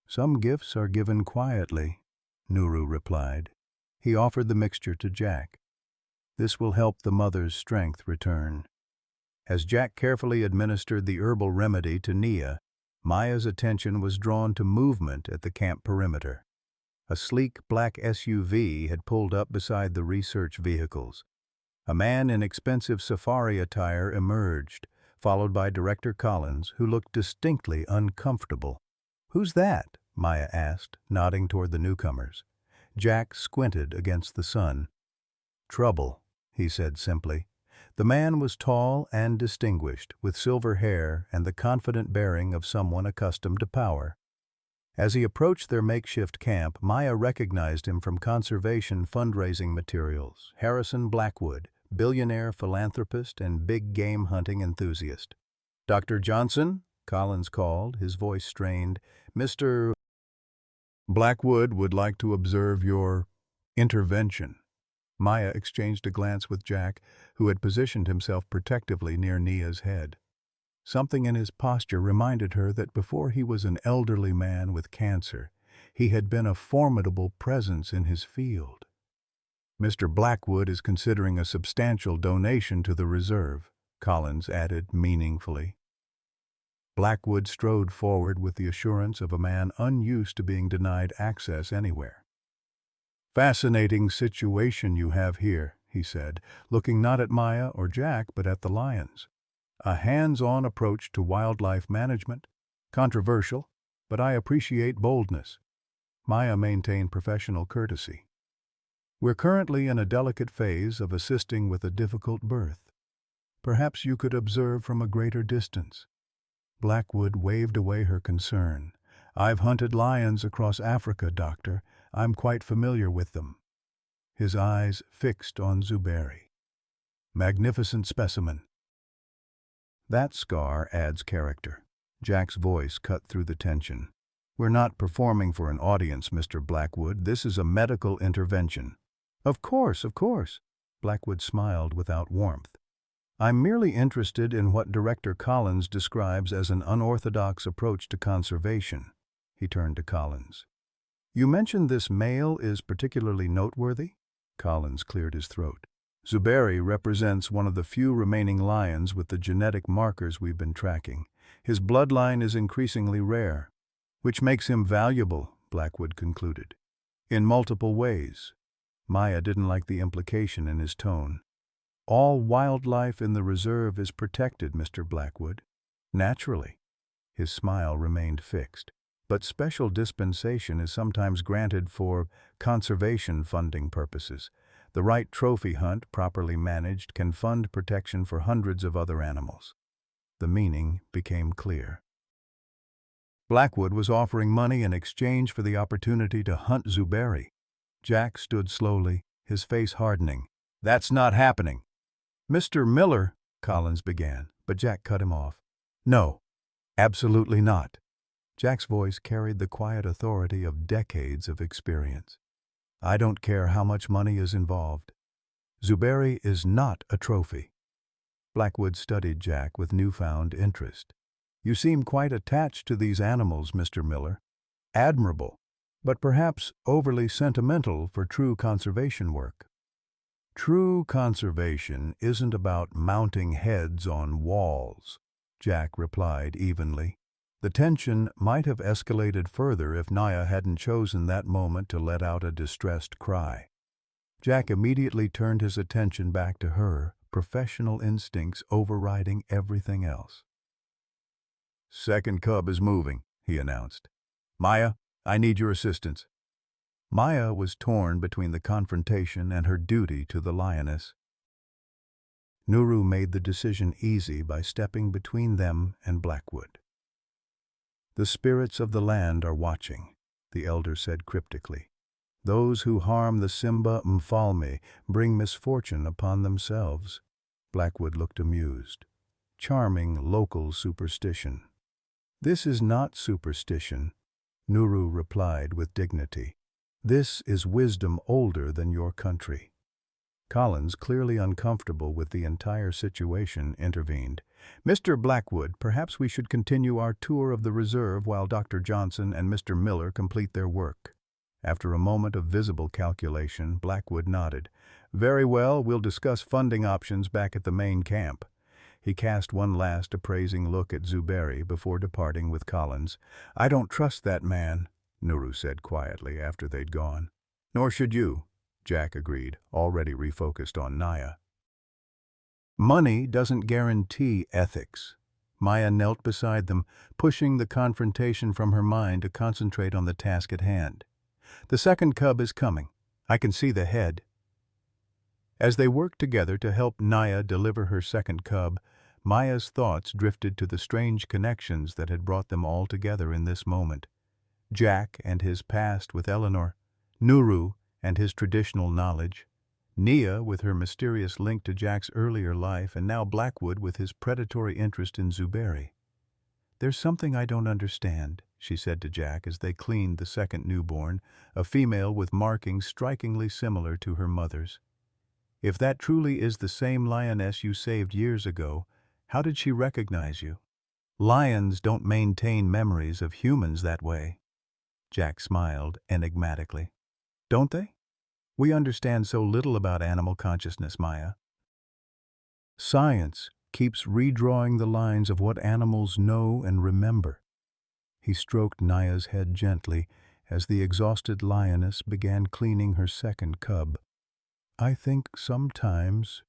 "Some gifts are given quietly," Nuru replied. He offered the mixture to Jack. "This will help the mother's strength return." As Jack carefully administered the herbal remedy to Nia, Maya's attention was drawn to movement at the camp perimeter. A sleek black SUV had pulled up beside the research vehicles. A man in expensive safari attire emerged, followed by Director Collins, who looked distinctly uncomfortable. "Who's that?" Maya asked, nodding toward the newcomers. Jack squinted against the sun. "Trouble," he said simply. The man was tall and distinguished, with silver hair and the confident bearing of someone accustomed to power. As he approached their makeshift camp, Maya recognized him from conservation fundraising materials. Harrison Blackwood, billionaire philanthropist and big game hunting enthusiast. "Dr. Johnson?" Collins called, his voice strained. "Mr. Blackwood would like to observe your intervention." Maya exchanged a glance with Jack, who had positioned himself protectively near Nia's head. Something in his posture reminded her that before he was an elderly man with cancer, he had been a formidable presence in his field. "Mr. Blackwood is considering a substantial donation to the reserve," Collins added meaningfully. Blackwood strode forward with the assurance of a man unused to being denied access anywhere. "Fascinating situation you have here," he said, looking not at Maya or Jack but at the lions. "A hands-on approach to wildlife management. Controversial, but I appreciate boldness." Maya maintained professional courtesy. "We're currently in a delicate phase of assisting with a difficult birth. Perhaps you could observe from a greater distance." Blackwood waved away her concern. "I've hunted lions across Africa, Doctor. I'm quite familiar with them." His eyes fixed on Zuberi. "Magnificent specimen." "That scar adds character." Jack's voice cut through the tension. "We're not performing for an audience, Mr. Blackwood. This is a medical intervention." Of course," Blackwood smiled without warmth. "I'm merely interested in what Director Collins describes as an unorthodox approach to conservation." He turned to Collins. "You mentioned this male is particularly noteworthy?" Collins cleared his throat. Zuberi represents one of the few remaining lions with the genetic markers we've been tracking. His bloodline is increasingly rare, which makes him valuable, Blackwood concluded. In multiple ways. Maya didn't like the implication in his tone. All wildlife in the reserve is protected, Mr. Blackwood. Naturally. His smile remained fixed. But special dispensation is sometimes granted for conservation funding purposes. The right trophy hunt, properly managed, can fund protection for hundreds of other animals. The meaning became clear. Blackwood was offering money in exchange for the opportunity to hunt Zuberi. Jack stood slowly, his face hardening. That's not happening. Mr. Miller, Collins began, but Jack cut him off. No, absolutely not. Jack's voice carried the quiet authority of decades of experience. I don't care how much money is involved. Zuberi is not a trophy. Blackwood studied Jack with newfound interest. You seem quite attached to these animals, Mr. Miller. Admirable, but perhaps overly sentimental for true conservation work. True conservation isn't about mounting heads on walls, Jack replied evenly. The tension might have escalated further if Naya hadn't chosen that moment to let out a distressed cry. Jack immediately turned his attention back to her, professional instincts overriding everything else. Second cub is moving, he announced. Maya, I need your assistance. Maya was torn between the confrontation and her duty to the lioness. Nuru made the decision easy by stepping between them and Blackwood. The spirits of the land are watching, the elder said cryptically. Those who harm the Simba Mfalme bring misfortune upon themselves. Blackwood looked amused. Charming local superstition. This is not superstition, Nuru replied with dignity. This is wisdom older than your country. Collins, clearly uncomfortable with the entire situation, intervened. Mr. Blackwood, perhaps we should continue our tour of the reserve while Dr. Johnson and Mr. Miller complete their work. After a moment of visible calculation, Blackwood nodded. Very well, we'll discuss funding options back at the main camp. He cast one last appraising look at Zuberi before departing with Collins. I don't trust that man, Nuru said quietly after they'd gone. Nor should you, Jack agreed, already refocused on Naya. Money doesn't guarantee ethics. Maya knelt beside them, pushing the confrontation from her mind to concentrate on the task at hand. The second cub is coming. I can see the head. As they worked together to help Naya deliver her second cub, Maya's thoughts drifted to the strange connections that had brought them all together in this moment. Jack and his past with Eleanor, Nuru and his traditional knowledge, Nia with her mysterious link to Jack's earlier life, and now Blackwood with his predatory interest in Zuberi. There's something I don't understand, she said to Jack as they cleaned the second newborn, a female with markings strikingly similar to her mother's. If that truly is the same lioness you saved years ago, how did she recognize you? Lions don't maintain memories of humans that way. Jack smiled enigmatically. Don't they? We understand so little about animal consciousness, Maya. Science keeps redrawing the lines of what animals know and remember. He stroked Naya's head gently as the exhausted lioness began cleaning her second cub. I think sometimes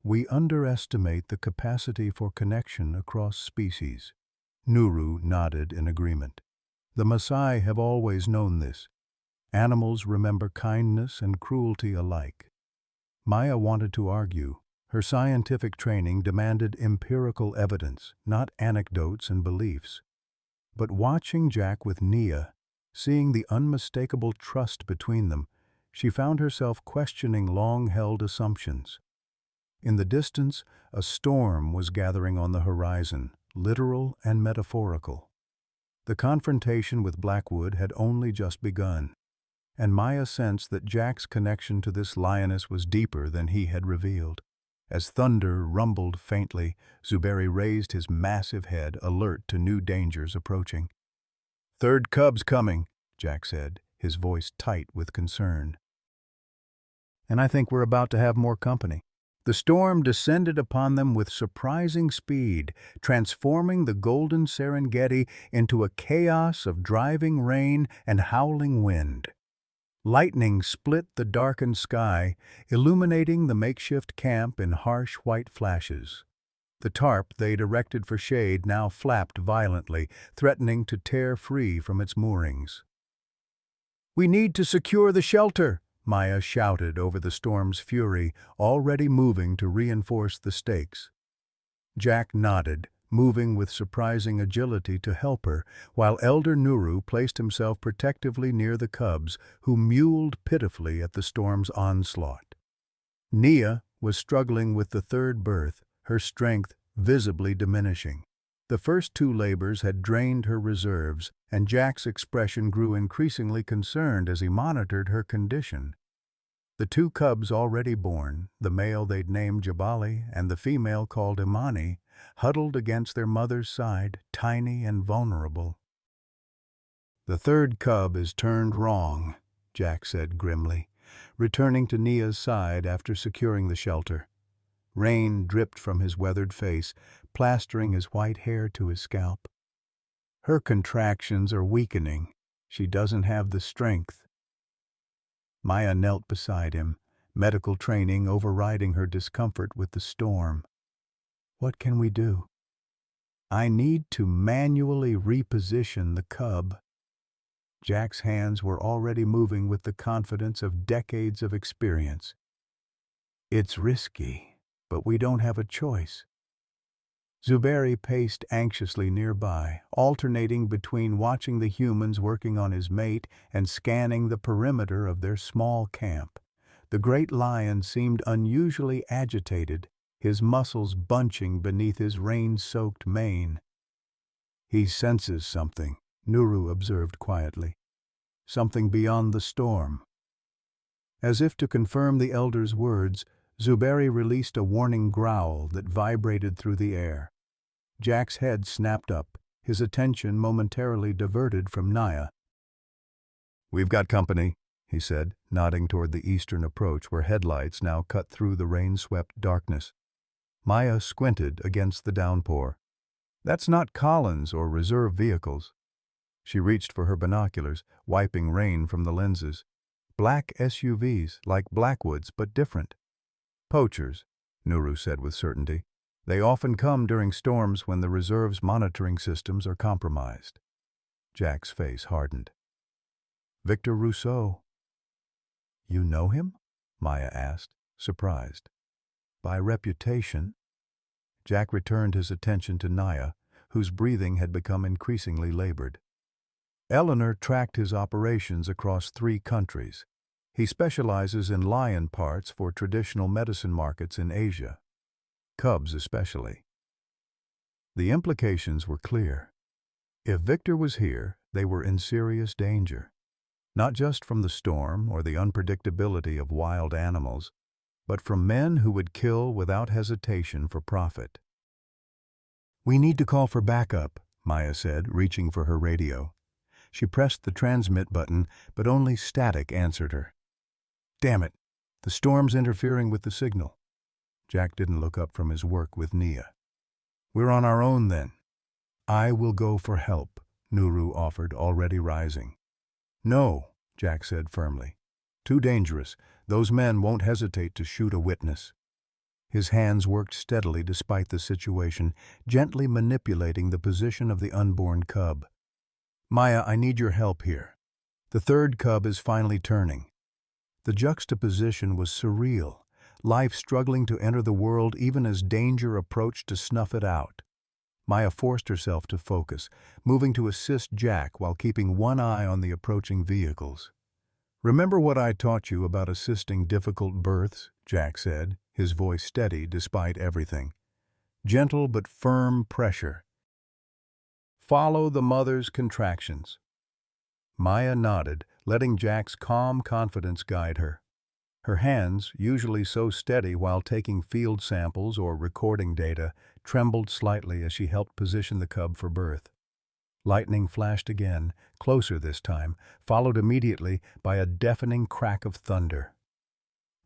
we underestimate the capacity for connection across species. Nuru nodded in agreement. The Maasai have always known this. Animals remember kindness and cruelty alike. Maya wanted to argue. Her scientific training demanded empirical evidence, not anecdotes and beliefs. But watching Jack with Nia, seeing the unmistakable trust between them, she found herself questioning long-held assumptions. In the distance, a storm was gathering on the horizon, literal and metaphorical. The confrontation with Blackwood had only just begun, and Maya sensed that Jack's connection to this lioness was deeper than he had revealed. As thunder rumbled faintly, Zuberi raised his massive head, alert to new dangers approaching. Third cub's coming, Jack said, his voice tight with concern. And I think we're about to have more company. The storm descended upon them with surprising speed, transforming the golden Serengeti into a chaos of driving rain and howling wind. Lightning split the darkened sky, illuminating the makeshift camp in harsh white flashes. The tarp they'd erected for shade now flapped violently, threatening to tear free from its moorings. "We need to secure the shelter!" Maya shouted over the storm's fury, already moving to reinforce the stakes. Jack nodded, moving with surprising agility to help her, while Elder Nuru placed himself protectively near the cubs, who mewled pitifully at the storm's onslaught. Nia was struggling with the third birth, her strength visibly diminishing. The first two labors had drained her reserves, and Jack's expression grew increasingly concerned as he monitored her condition. The two cubs already born, the male they'd named Jabali and the female called Imani, huddled against their mother's side, tiny and vulnerable. "The third cub is turned wrong," Jack said grimly, returning to Nia's side after securing the shelter. Rain dripped from his weathered face, plastering his white hair to his scalp. "Her contractions are weakening. She doesn't have the strength." Maya knelt beside him, medical training overriding her discomfort with the storm. "What can we do?" "I need to manually reposition the cub." Jack's hands were already moving with the confidence of decades of experience. "It's risky, but we don't have a choice." Zuberi paced anxiously nearby, alternating between watching the humans working on his mate and scanning the perimeter of their small camp. The great lion seemed unusually agitated, his muscles bunching beneath his rain-soaked mane. "He senses something," Nuru observed quietly. "Something beyond the storm." As if to confirm the elder's words, Zuberi released a warning growl that vibrated through the air. Jack's head snapped up, his attention momentarily diverted from Nia. "We've got company," he said, nodding toward the eastern approach where headlights now cut through the rain-swept darkness. Maya squinted against the downpour. "That's not Collins or reserve vehicles." She reached for her binoculars, wiping rain from the lenses. "Black SUVs, like Blackwood's, but different." "Poachers," Nuru said with certainty. "They often come during storms when the reserve's monitoring systems are compromised." Jack's face hardened. "Victor Rousseau." "You know him?" Maya asked, surprised. "By reputation." Jack returned his attention to Nia, whose breathing had become increasingly labored. "Eleanor tracked his operations across 3 countries. He specializes in lion parts for traditional medicine markets in Asia. Cubs especially." The implications were clear. If Victor was here, they were in serious danger. Not just from the storm or the unpredictability of wild animals, but from men who would kill without hesitation for profit. "We need to call for backup," Maya said, reaching for her radio. She pressed the transmit button, but only static answered her. "Damn it, the storm's interfering with the signal." Jack didn't look up from his work with Nia. "We're on our own then." "I will go for help," Nuru offered, already rising. "No," Jack said firmly. "Too dangerous. Those men won't hesitate to shoot a witness." His hands worked steadily despite the situation, gently manipulating the position of the unborn cub. "Maya, I need your help here. The third cub is finally turning." The juxtaposition was surreal, life struggling to enter the world even as danger approached to snuff it out. Maya forced herself to focus, moving to assist Jack while keeping one eye on the approaching vehicles. "Remember what I taught you about assisting difficult births?" Jack said, his voice steady despite everything. "Gentle but firm pressure. Follow the mother's contractions." Maya nodded, letting Jack's calm confidence guide her. Her hands, usually so steady while taking field samples or recording data, trembled slightly as she helped position the cub for birth. Lightning flashed again, closer this time, followed immediately by a deafening crack of thunder.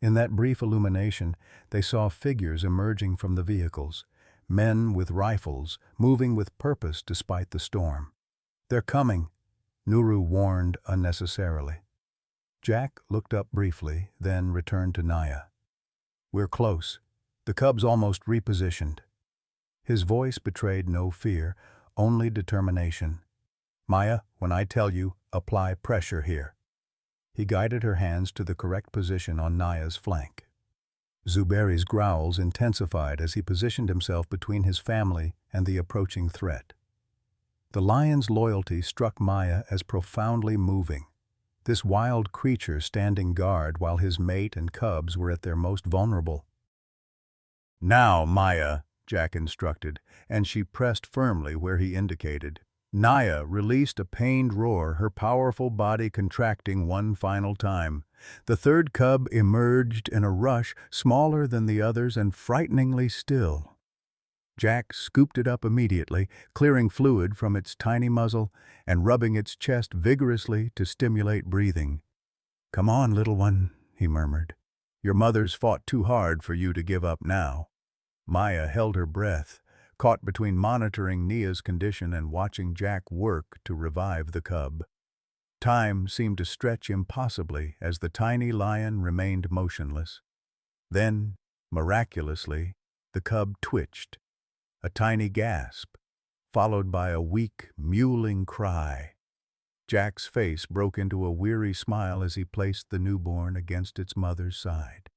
In that brief illumination, they saw figures emerging from the vehicles, men with rifles, moving with purpose despite the storm. "They're coming," Nuru warned unnecessarily. Jack looked up briefly, then returned to Naya. "We're close. The cub's almost repositioned." His voice betrayed no fear, only determination. "Maya, when I tell you, apply pressure here." He guided her hands to the correct position on Naya's flank. Zuberi's growls intensified as he positioned himself between his family and the approaching threat. The lion's loyalty struck Maya as profoundly moving. This wild creature standing guard while his mate and cubs were at their most vulnerable. "Now, Maya," Jack instructed, and she pressed firmly where he indicated. Naya released a pained roar, her powerful body contracting one final time. The third cub emerged in a rush, smaller than the others and frighteningly still. Jack scooped it up immediately, clearing fluid from its tiny muzzle and rubbing its chest vigorously to stimulate breathing. "Come on, little one," he murmured. "Your mother's fought too hard for you to give up now." Maya held her breath, caught between monitoring Nia's condition and watching Jack work to revive the cub. Time seemed to stretch impossibly as the tiny lion remained motionless. Then, miraculously, the cub twitched. A tiny gasp, followed by a weak, mewling cry. Jack's face broke into a weary smile as he placed the newborn against its mother's side.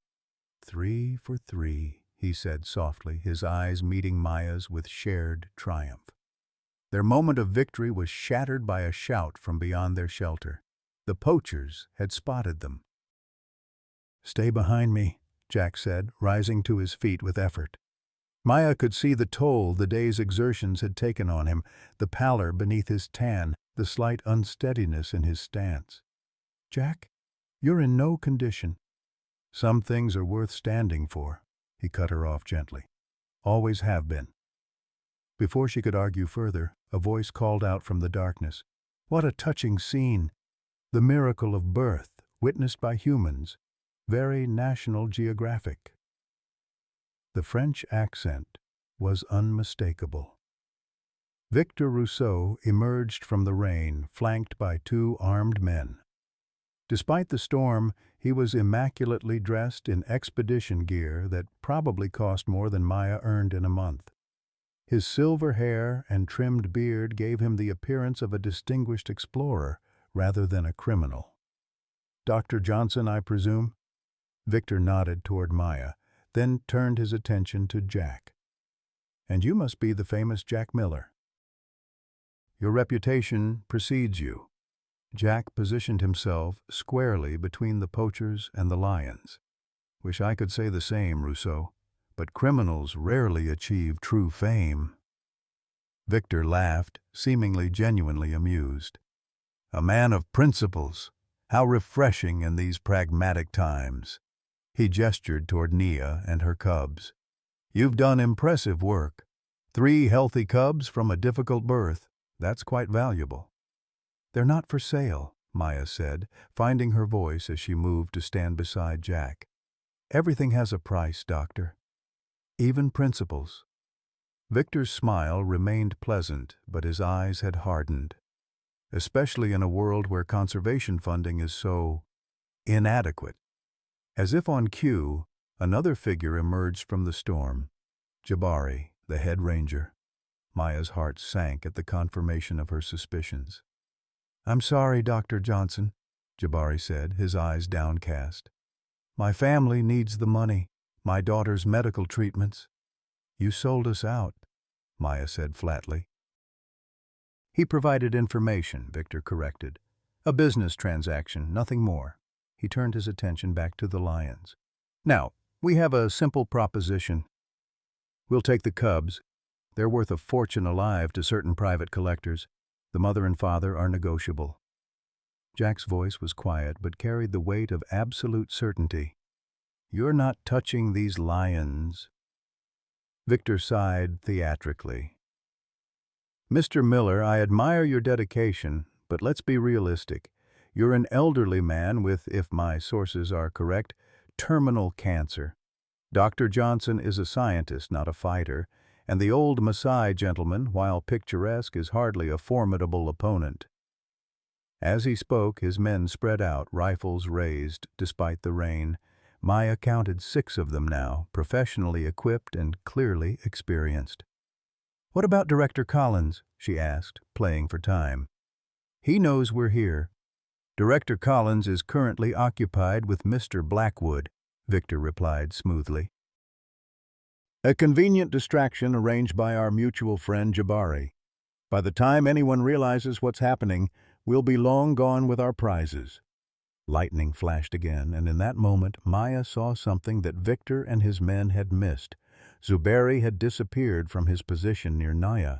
"3 for 3, he said softly, his eyes meeting Maya's with shared triumph. Their moment of victory was shattered by a shout from beyond their shelter. The poachers had spotted them. "Stay behind me," Jack said, rising to his feet with effort. Maya could see the toll the day's exertions had taken on him, the pallor beneath his tan, the slight unsteadiness in his stance. "Jack, you're in no condition." "Some things are worth standing for," he cut her off gently. "Always have been." Before she could argue further, a voice called out from the darkness. "What a touching scene! The miracle of birth, witnessed by humans. Very National Geographic." The French accent was unmistakable. Victor Rousseau emerged from the rain, flanked by 2 armed men. Despite the storm, he was immaculately dressed in expedition gear that probably cost more than Maya earned in a month. His silver hair and trimmed beard gave him the appearance of a distinguished explorer rather than a criminal. "Dr. Johnson, I presume?" Victor nodded toward Maya, then turned his attention to Jack. "And you must be the famous Jack Miller. Your reputation precedes you." Jack positioned himself squarely between the poachers and the lions. "Wish I could say the same, Rousseau, but criminals rarely achieve true fame." Victor laughed, seemingly genuinely amused. "A man of principles. How refreshing in these pragmatic times." He gestured toward Nia and her cubs. "You've done impressive work. 3 healthy cubs from a difficult birth. That's quite valuable." "They're not for sale," Maya said, finding her voice as she moved to stand beside Jack. "Everything has a price, Doctor. Even principles." Victor's smile remained pleasant, but his eyes had hardened. Especially in a world where conservation funding is so inadequate. As if on cue, another figure emerged from the storm. Jabari, the head ranger. Maya's heart sank at the confirmation of her suspicions. "I'm sorry, Dr. Johnson," Jabari said, his eyes downcast. "My family needs the money, my daughter's medical treatments." "You sold us out," Maya said flatly. "He provided information," Victor corrected. "A business transaction, nothing more." He turned his attention back to the lions. "Now, we have a simple proposition. We'll take the cubs. They're worth a fortune alive to certain private collectors. The mother and father are negotiable." Jack's voice was quiet but carried the weight of absolute certainty. "You're not touching these lions." Victor sighed theatrically. "Mr. Miller, I admire your dedication, but let's be realistic. You're an elderly man with, if my sources are correct, terminal cancer. Dr. Johnson is a scientist, not a fighter, and the old Maasai gentleman, while picturesque, is hardly a formidable opponent. As he spoke, his men spread out, rifles raised despite the rain. Maya counted 6 of them now, professionally equipped and clearly experienced. "What about Director Collins?" she asked, playing for time. "He knows we're here." "Director Collins is currently occupied with Mr. Blackwood," Victor replied smoothly. "A convenient distraction arranged by our mutual friend Jabari. By the time anyone realizes what's happening, we'll be long gone with our prizes." Lightning flashed again, and in that moment Maya saw something that Victor and his men had missed. Zuberi had disappeared from his position near Naya.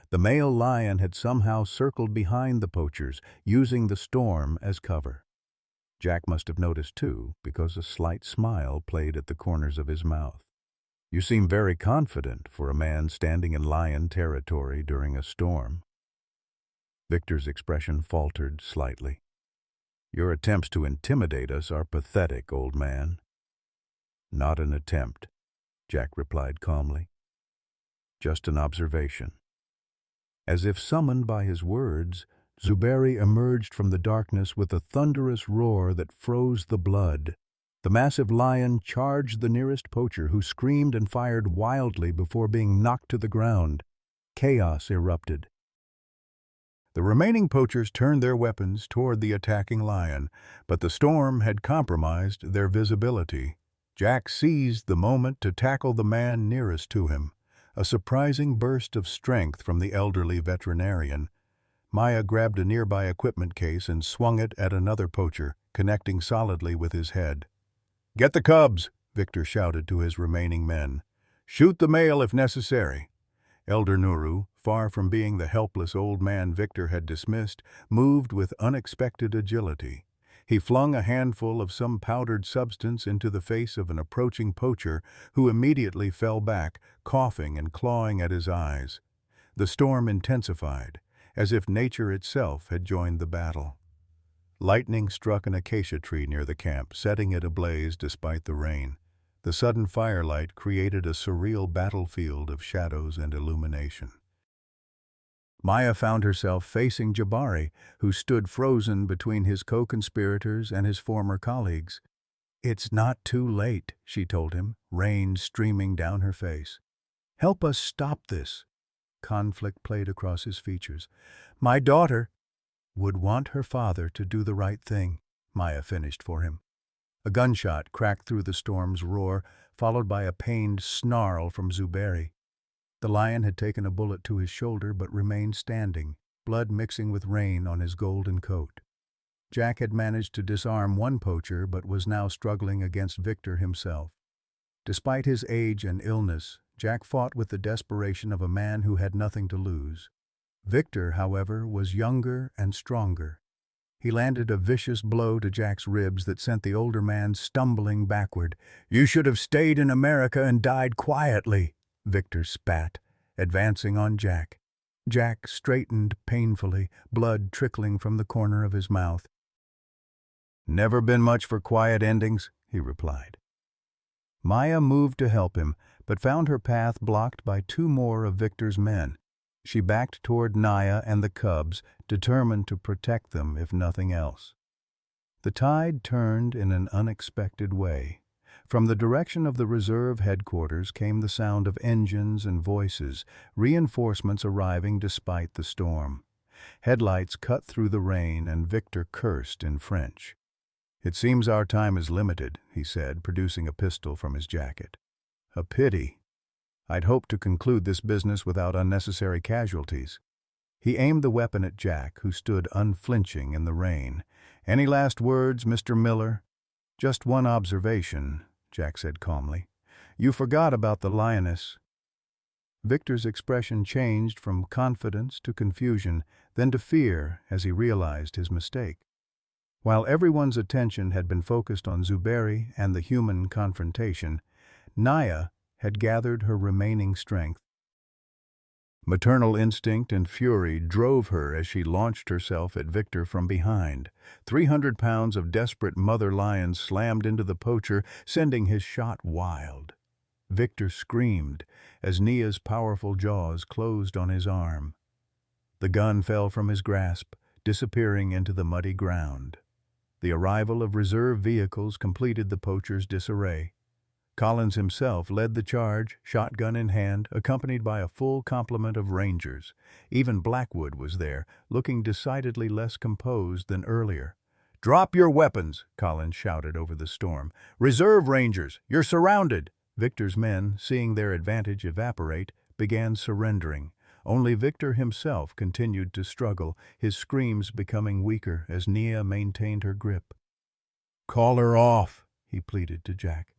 The male lion had somehow circled behind the poachers, using the storm as cover. Jack must have noticed too, because a slight smile played at the corners of his mouth. "You seem very confident for a man standing in lion territory during a storm." Victor's expression faltered slightly. "Your attempts to intimidate us are pathetic, old man." "Not an attempt," Jack replied calmly. "Just an observation." As if summoned by his words, Zuberi emerged from the darkness with a thunderous roar that froze the blood. The massive lion charged the nearest poacher, who screamed and fired wildly before being knocked to the ground. Chaos erupted. The remaining poachers turned their weapons toward the attacking lion, but the storm had compromised their visibility. Jack seized the moment to tackle the man nearest to him, a surprising burst of strength from the elderly veterinarian. Maya grabbed a nearby equipment case and swung it at another poacher, connecting solidly with his head. "Get the cubs," Victor shouted to his remaining men. "Shoot the male if necessary." Elder Nuru, far from being the helpless old man Victor had dismissed, moved with unexpected agility. He flung a handful of some powdered substance into the face of an approaching poacher, who immediately fell back, coughing and clawing at his eyes. The storm intensified, as if nature itself had joined the battle. Lightning struck an acacia tree near the camp, setting it ablaze despite the rain. The sudden firelight created a surreal battlefield of shadows and illumination. Maya found herself facing Jabari, who stood frozen between his co-conspirators and his former colleagues. "It's not too late," she told him, rain streaming down her face. "Help us stop this." Conflict played across his features. "My daughter would want her father to do the right thing," Maya finished for him. A gunshot cracked through the storm's roar, followed by a pained snarl from Zuberi. The lion had taken a bullet to his shoulder but remained standing, blood mixing with rain on his golden coat. Jack had managed to disarm one poacher but was now struggling against Victor himself. Despite his age and illness, Jack fought with the desperation of a man who had nothing to lose. Victor, however, was younger and stronger. He landed a vicious blow to Jack's ribs that sent the older man stumbling backward. "You should have stayed in America and died quietly," Victor spat, advancing on Jack. Jack straightened painfully, blood trickling from the corner of his mouth. "Never been much for quiet endings," he replied. Maya moved to help him, but found her path blocked by 2 more of Victor's men. She backed toward Naya and the cubs, determined to protect them if nothing else. The tide turned in an unexpected way. From the direction of the reserve headquarters came the sound of engines and voices, reinforcements arriving despite the storm. Headlights cut through the rain, and Victor cursed in French. "It seems our time is limited," he said, producing a pistol from his jacket. "A pity. I'd hoped to conclude this business without unnecessary casualties." He aimed the weapon at Jack, who stood unflinching in the rain. "Any last words, Mr. Miller?" "Just one observation," Jack said calmly. "You forgot about the Lioness." Victor's expression changed from confidence to confusion, then to fear as he realized his mistake. While everyone's attention had been focused on Zuberi and the human confrontation, Naya had gathered her remaining strength. Maternal instinct and fury drove her as she launched herself at Victor from behind. 300 pounds of desperate mother lion slammed into the poacher, sending his shot wild. Victor screamed as Nia's powerful jaws closed on his arm. The gun fell from his grasp, disappearing into the muddy ground. The arrival of reserve vehicles completed the poacher's disarray. Collins himself led the charge, shotgun in hand, accompanied by a full complement of Rangers. Even Blackwood was there, looking decidedly less composed than earlier. "Drop your weapons," Collins shouted over the storm. "Reserve Rangers, you're surrounded!" Victor's men, seeing their advantage evaporate, began surrendering. Only Victor himself continued to struggle, his screams becoming weaker as Nia maintained her grip. "Call her off," he pleaded to Jack.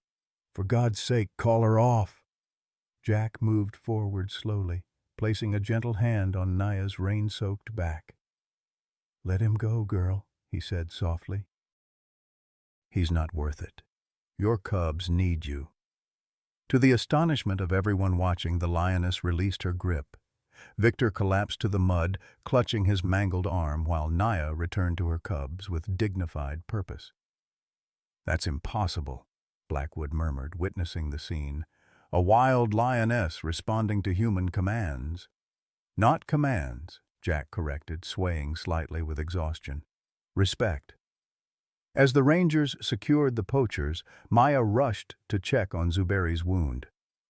"For God's sake, call her off." Jack moved forward slowly, placing a gentle hand on Nia's rain-soaked back. "Let him go, girl," he said softly. "He's not worth it. Your cubs need you." To the astonishment of everyone watching, the lioness released her grip. Victor collapsed to the mud, clutching his mangled arm, while Nia returned to her cubs with dignified purpose. "That's impossible," Blackwood murmured, witnessing the scene. "A wild lioness responding to human commands." "Not commands," Jack corrected, swaying slightly with exhaustion. "Respect." As the Rangers secured the poachers, Maya rushed to check on Zuberi's wound.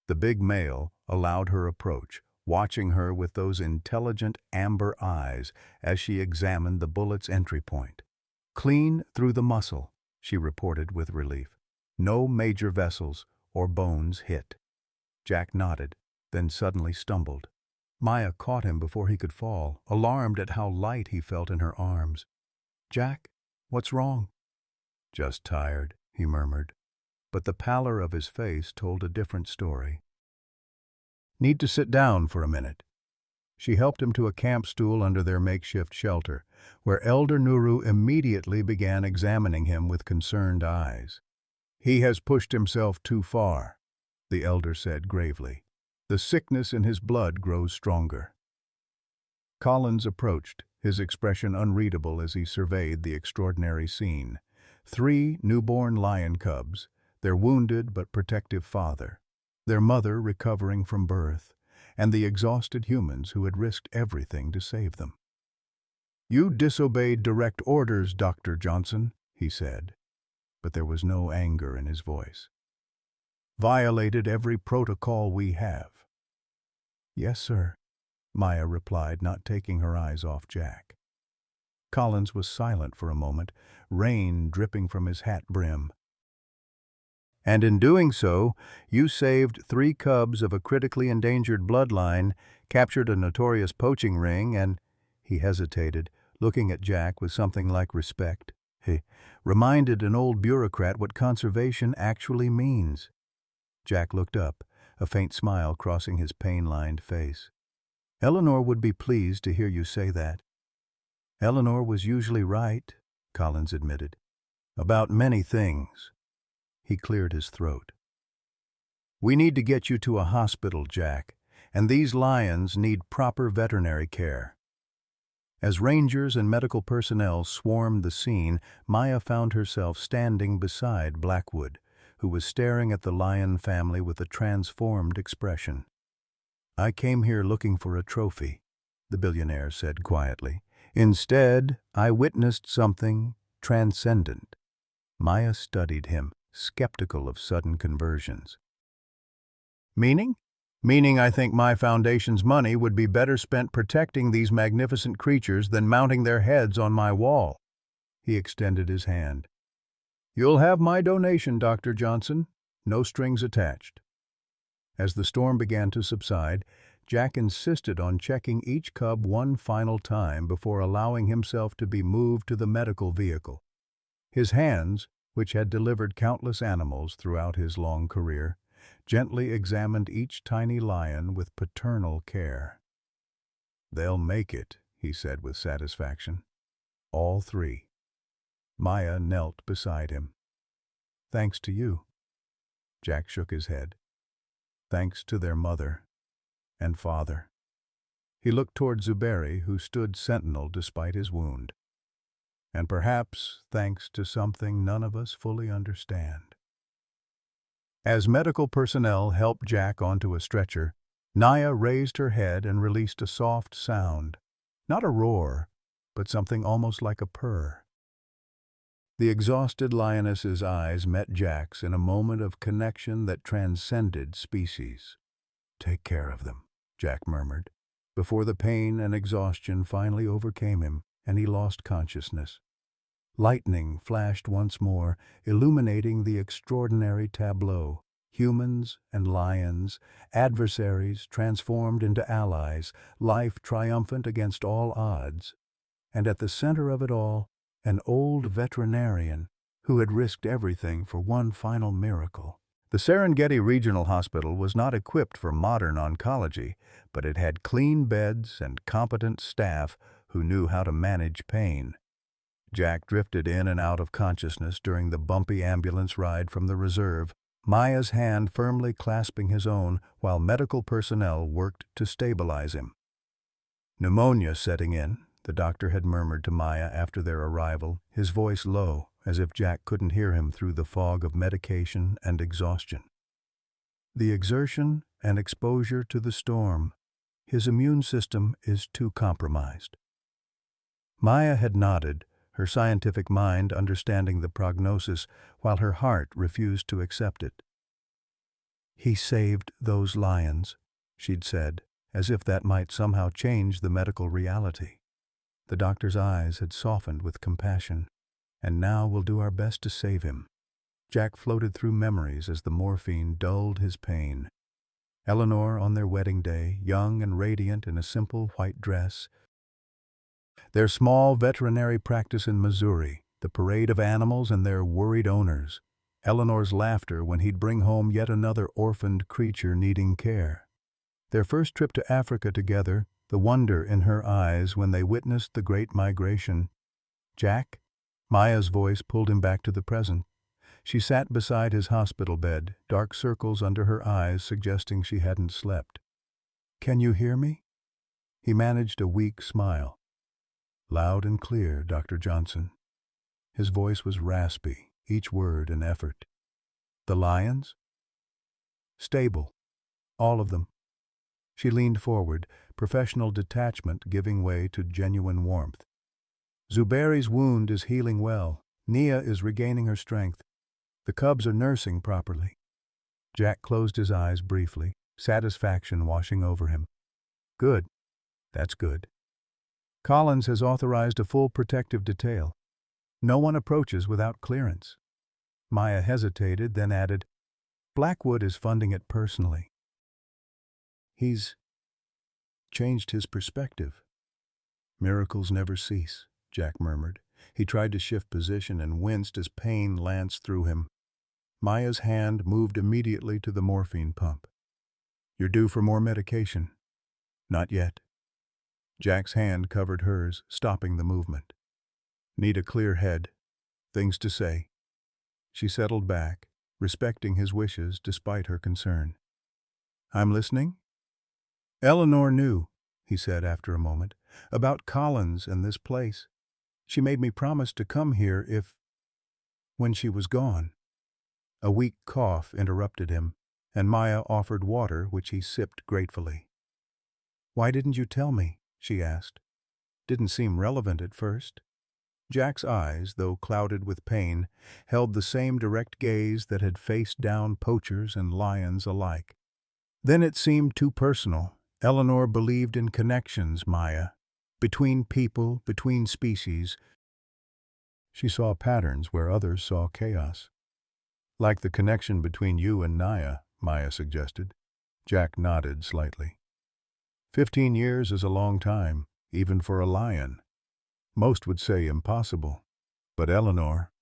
The big male allowed her approach, watching her with those intelligent amber eyes as she examined the bullet's entry point. "Clean through the muscle," she reported with relief. "No major vessels or bones hit." Jack nodded, then suddenly stumbled. Maya caught him before he could fall, alarmed at how light he felt in her arms. "Jack, what's wrong?" "Just tired," he murmured, but the pallor of his face told a different story. "Need to sit down for a minute." She helped him to a camp stool under their makeshift shelter, where Elder Nuru immediately began examining him with concerned eyes. "He has pushed himself too far," the elder said gravely. "The sickness in his blood grows stronger." Collins approached, his expression unreadable as he surveyed the extraordinary scene. 3 newborn lion cubs, their wounded but protective father, their mother recovering from birth, and the exhausted humans who had risked everything to save them. "You disobeyed direct orders, Dr. Johnson," he said, but there was no anger in his voice. "Violated every protocol we have." "Yes, sir," Maya replied, not taking her eyes off Jack. Collins was silent for a moment, rain dripping from his hat brim. "And in doing so, you saved 3 cubs of a critically endangered bloodline, captured a notorious poaching ring, and—" He hesitated, looking at Jack with something like respect. He reminded an old bureaucrat what conservation actually means. Jack looked up, a faint smile crossing his pain-lined face. "Eleanor would be pleased to hear you say that." "Eleanor was usually right," Collins admitted. "About many things." He cleared his throat. "We need to get you to a hospital, Jack, and these lions need proper veterinary care." As Rangers and medical personnel swarmed the scene, Maya found herself standing beside Blackwood, who was staring at the lion family with a transformed expression. "I came here looking for a trophy," the billionaire said quietly. "Instead, I witnessed something transcendent." Maya studied him, skeptical of sudden conversions. "Meaning?" "Meaning I think my foundation's money would be better spent protecting these magnificent creatures than mounting their heads on my wall." He extended his hand. "You'll have my donation, Dr. Johnson. No strings attached." As the storm began to subside, Jack insisted on checking each cub one final time before allowing himself to be moved to the medical vehicle. His hands, which had delivered countless animals throughout his long career, gently examined each tiny lion with paternal care. "They'll make it," he said with satisfaction. "All 3. Maya knelt beside him. "Thanks to you." Jack shook his head. "Thanks to their mother and father." He looked toward Zuberi, who stood sentinel despite his wound. And perhaps thanks to something none of us fully understand. As medical personnel helped Jack onto a stretcher, Naya raised her head and released a soft sound. Not a roar, but something almost like a purr. The exhausted lioness's eyes met Jack's in a moment of connection that transcended species. "Take care of them," Jack murmured, before the pain and exhaustion finally overcame him and he lost consciousness. Lightning flashed once more, illuminating the extraordinary tableau. Humans and lions, adversaries transformed into allies, life triumphant against all odds. And at the center of it all, an old veterinarian who had risked everything for one final miracle. The Serengeti Regional Hospital was not equipped for modern oncology, but it had clean beds and competent staff who knew how to manage pain. Jack drifted in and out of consciousness during the bumpy ambulance ride from the reserve, Maya's hand firmly clasping his own while medical personnel worked to stabilize him. "Pneumonia setting in," the doctor had murmured to Maya after their arrival, his voice low, as if Jack couldn't hear him through the fog of medication and exhaustion. "The exertion and exposure to the storm. His immune system is too compromised." Maya had nodded, her scientific mind understanding the prognosis while her heart refused to accept it. "He saved those lions," she'd said, as if that might somehow change the medical reality. The doctor's eyes had softened with compassion. "And now we'll do our best to save him." Jack floated through memories as the morphine dulled his pain. Eleanor on their wedding day, young and radiant in a simple white dress. Their small veterinary practice in Missouri, the parade of animals and their worried owners. Eleanor's laughter when he'd bring home yet another orphaned creature needing care. Their first trip to Africa together, the wonder in her eyes when they witnessed the Great Migration. "Jack?" Maya's voice pulled him back to the present. She sat beside his hospital bed, dark circles under her eyes suggesting she hadn't slept. "Can you hear me?" He managed a weak smile. "Loud and clear, Dr. Johnson." His voice was raspy, each word an effort. "The lions?" "Stable. All of them." She leaned forward, professional detachment giving way to genuine warmth. "Zuberi's wound is healing well. Nia is regaining her strength. The cubs are nursing properly." Jack closed his eyes briefly, satisfaction washing over him. "Good. That's good. Collins has authorized a full protective detail. No one approaches without clearance." Maya hesitated, then added, "Blackwood is funding it personally." "He's changed his perspective." "Miracles never cease," Jack murmured. He tried to shift position and winced as pain lanced through him. Maya's hand moved immediately to the morphine pump. "You're due for more medication." "Not yet." Jack's hand covered hers, stopping the movement. "Need a clear head. Things to say." She settled back, respecting his wishes despite her concern. "I'm listening." "Eleanor knew," he said after a moment, "about Collins and this place. She made me promise to come here when she was gone." A weak cough interrupted him, and Maya offered water, which he sipped gratefully. "Why didn't you tell me?" she asked. "Didn't seem relevant at first." Jack's eyes, though clouded with pain, held the same direct gaze that had faced down poachers and lions alike. "Then it seemed too personal. Eleanor believed in connections, Maya. Between people, between species. She saw patterns where others saw chaos." "Like the connection between you and Naya," Maya suggested. Jack nodded slightly. 15 years is a long time, even for a lion. Most would say impossible. But Eleanor—"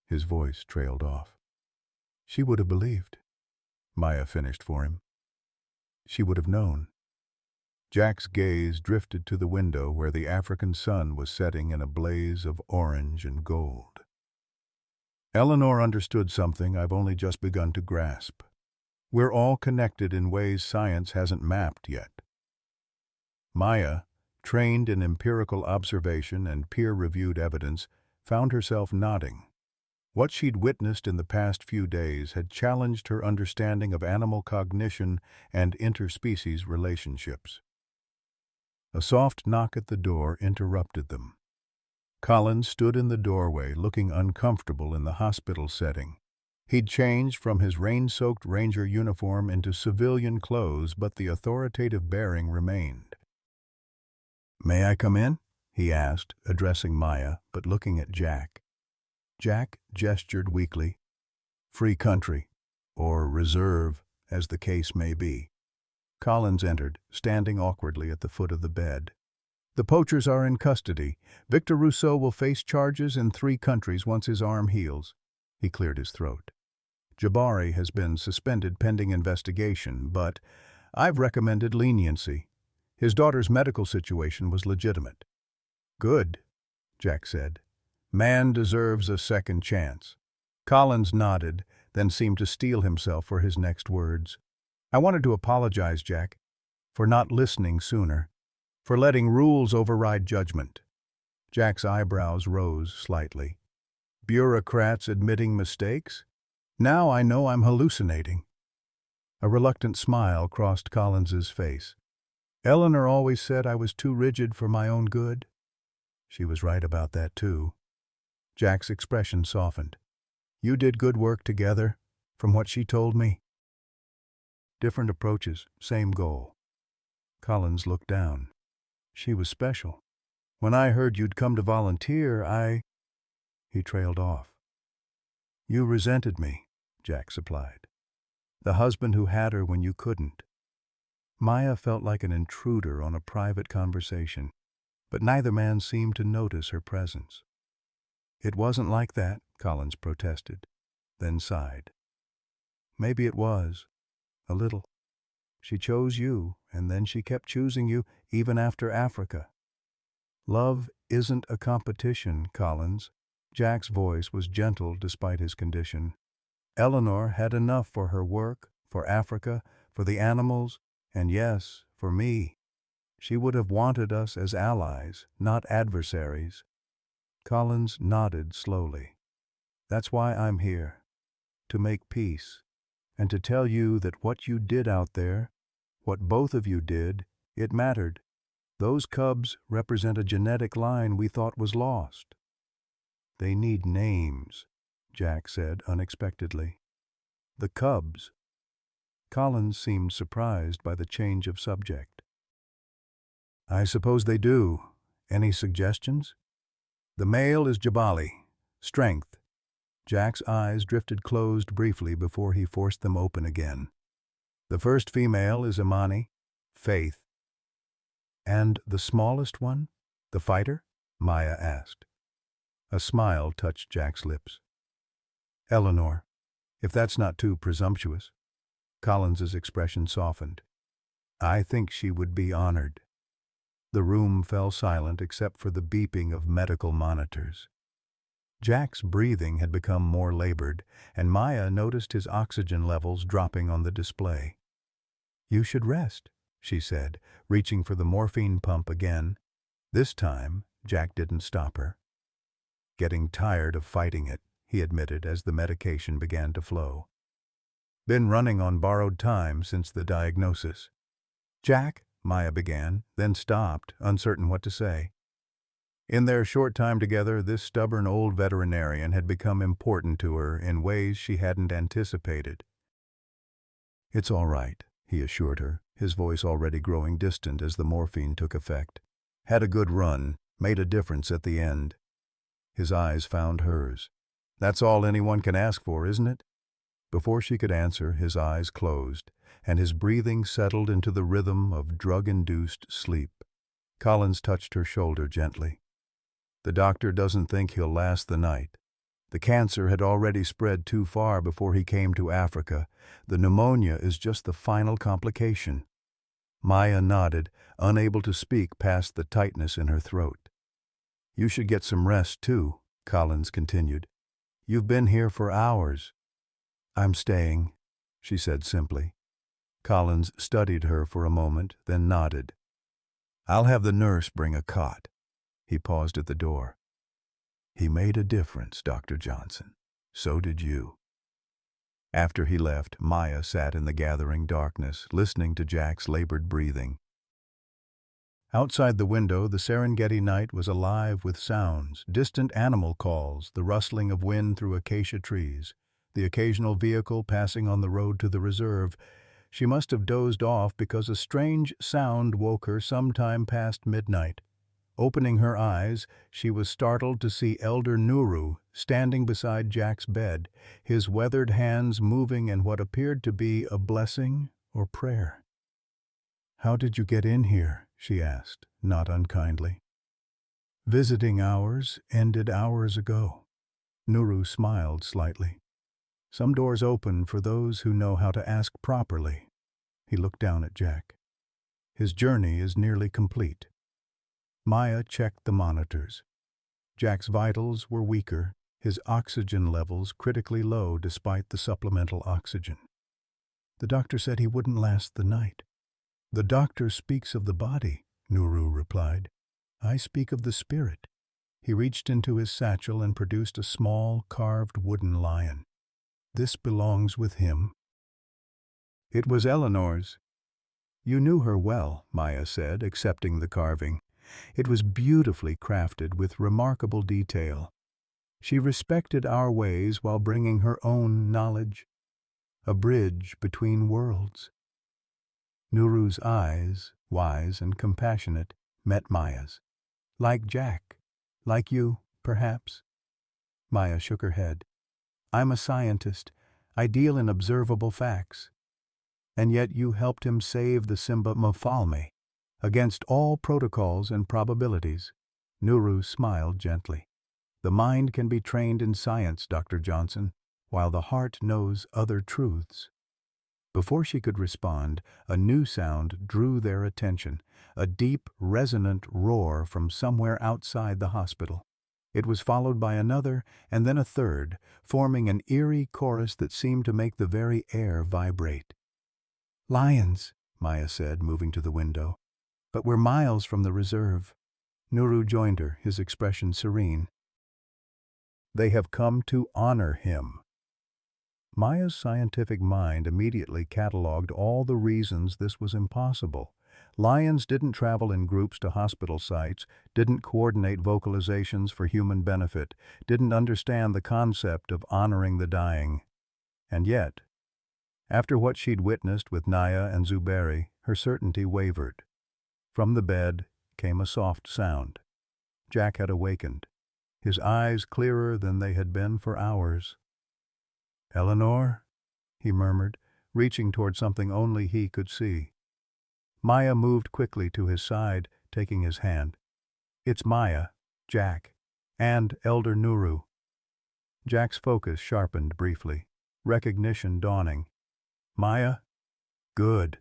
His voice trailed off. "She would have believed." Maya finished for him. "She would have known." Jack's gaze drifted to the window where the African sun was setting in a blaze of orange and gold. "Eleanor understood something I've only just begun to grasp. We're all connected in ways science hasn't mapped yet." Maya, trained in empirical observation and peer-reviewed evidence, found herself nodding. What she'd witnessed in the past few days had challenged her understanding of animal cognition and interspecies relationships. A soft knock at the door interrupted them. Collins stood in the doorway, looking uncomfortable in the hospital setting. He'd changed from his rain-soaked ranger uniform into civilian clothes, but the authoritative bearing remained. "May I come in?" he asked, addressing Maya, but looking at Jack. Jack gestured weakly. "Free country, or reserve, as the case may be." Collins entered, standing awkwardly at the foot of the bed. "The poachers are in custody. Victor Rousseau will face charges in 3 countries once his arm heals." He cleared his throat. "Jabari has been suspended pending investigation, but I've recommended leniency. His daughter's medical situation was legitimate." "Good," Jack said. "Man deserves a second chance." Collins nodded, then seemed to steel himself for his next words. "I wanted to apologize, Jack, for not listening sooner, for letting rules override judgment." Jack's eyebrows rose slightly. "Bureaucrats admitting mistakes? Now I know I'm hallucinating." A reluctant smile crossed Collins's face. "Eleanor always said I was too rigid for my own good." She was right about that, too. Jack's expression softened. "You did good work together, from what she told me." Different approaches, same goal. Collins looked down. "She was special. When I heard you'd come to volunteer, He trailed off. "You resented me," Jack supplied. "The husband who had her when you couldn't." Maya felt like an intruder on a private conversation, but neither man seemed to notice her presence. "It wasn't like that," Collins protested, then sighed. "Maybe it was. A little. She chose you, and then she kept choosing you, even after Africa." "Love isn't a competition, Collins." Jack's voice was gentle despite his condition. "Eleanor had enough for her work, for Africa, for the animals, and yes, for me. She would have wanted us as allies, not adversaries." Collins nodded slowly. "That's why I'm here. To make peace. And to tell you that what you did out there, what both of you did, it mattered. Those cubs represent a genetic line we thought was lost." "They need names," Jack said unexpectedly. "The cubs." Collins seemed surprised by the change of subject. "I suppose they do. Any suggestions?" "The male is Jabali. Strength." Jack's eyes drifted closed briefly before he forced them open again. "The first female is Imani. Faith." "And the smallest one? The fighter?" Maya asked. A smile touched Jack's lips. "Eleanor, if that's not too presumptuous." Collins's expression softened. "I think she would be honored." The room fell silent except for the beeping of medical monitors. Jack's breathing had become more labored, and Maya noticed his oxygen levels dropping on the display. "You should rest," she said, reaching for the morphine pump again. This time, Jack didn't stop her. "Getting tired of fighting it," he admitted as the medication began to flow. "Been running on borrowed time since the diagnosis." "Jack," Maya began, then stopped, uncertain what to say. In their short time together, this stubborn old veterinarian had become important to her in ways she hadn't anticipated. "It's all right," he assured her, his voice already growing distant as the morphine took effect. "Had a good run, made a difference at the end." His eyes found hers. "That's all anyone can ask for, isn't it?" Before she could answer, his eyes closed, and his breathing settled into the rhythm of drug-induced sleep. Collins touched her shoulder gently. "The doctor doesn't think he'll last the night. The cancer had already spread too far before he came to Africa. The pneumonia is just the final complication." Maya nodded, unable to speak past the tightness in her throat. "You should get some rest, too," Collins continued. "You've been here for hours." "I'm staying," she said simply. Collins studied her for a moment, then nodded. I'll have the nurse bring a cot. He paused at the door. He made a difference, Dr. Johnson. So did you. After he left, Maya sat in the gathering darkness, listening to Jack's labored breathing. Outside the window, the Serengeti night was alive with sounds, distant animal calls, the rustling of wind through acacia trees, the occasional vehicle passing on the road to the reserve. She must have dozed off because a strange sound woke her sometime past midnight. Opening her eyes, she was startled to see Elder Nuru standing beside Jack's bed, his weathered hands moving in what appeared to be a blessing or prayer. "How did you get in here?" she asked, not unkindly. "Visiting hours ended hours ago." Nuru smiled slightly. "Some doors open for those who know how to ask properly." He looked down at Jack. "His journey is nearly complete." Maya checked the monitors. Jack's vitals were weaker, his oxygen levels critically low despite the supplemental oxygen. "The doctor said he wouldn't last the night." "The doctor speaks of the body," Nuru replied. "I speak of the spirit." He reached into his satchel and produced a small, carved wooden lion. "This belongs with him." "It was Eleanor's." "You knew her well," Maya said, accepting the carving. "It was beautifully crafted with remarkable detail. She respected our ways while bringing her own knowledge. A bridge between worlds." Nuru's eyes, wise and compassionate, met Maya's. "Like Jack. Like you, perhaps." Maya shook her head. "I'm a scientist. I deal in observable facts. And yet you helped him save the Simba Mfalme, against all protocols and probabilities." Nuru smiled gently. "The mind can be trained in science, Dr. Johnson, while the heart knows other truths." Before she could respond, a new sound drew their attention, a deep, resonant roar from somewhere outside the hospital. It was followed by another and then a third, forming an eerie chorus that seemed to make the very air vibrate. "Lions," Maya said, moving to the window. "But we're miles from the reserve." Nuru joined her, his expression serene. "They have come to honor him." Maya's scientific mind immediately catalogued all the reasons this was impossible. Lions didn't travel in groups to hospital sites, didn't coordinate vocalizations for human benefit, didn't understand the concept of honoring the dying. And yet, after what she'd witnessed with Naya and Zuberi, her certainty wavered. From the bed came a soft sound. Jack had awakened, his eyes clearer than they had been for hours. "Eleanor?" he murmured, reaching toward something only he could see. Maya moved quickly to his side, taking his hand. "It's Maya, Jack, and Elder Nuru." Jack's focus sharpened briefly, recognition dawning. "Maya? Good."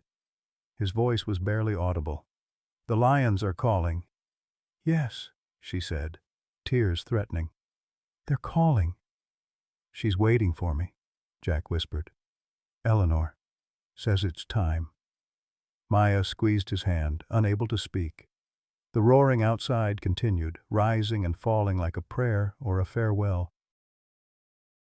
His voice was barely audible. "The lions are calling." "Yes," she said, tears threatening. "They're calling." "She's waiting for me," Jack whispered. "Eleanor says it's time." Maya squeezed his hand, unable to speak. The roaring outside continued, rising and falling like a prayer or a farewell.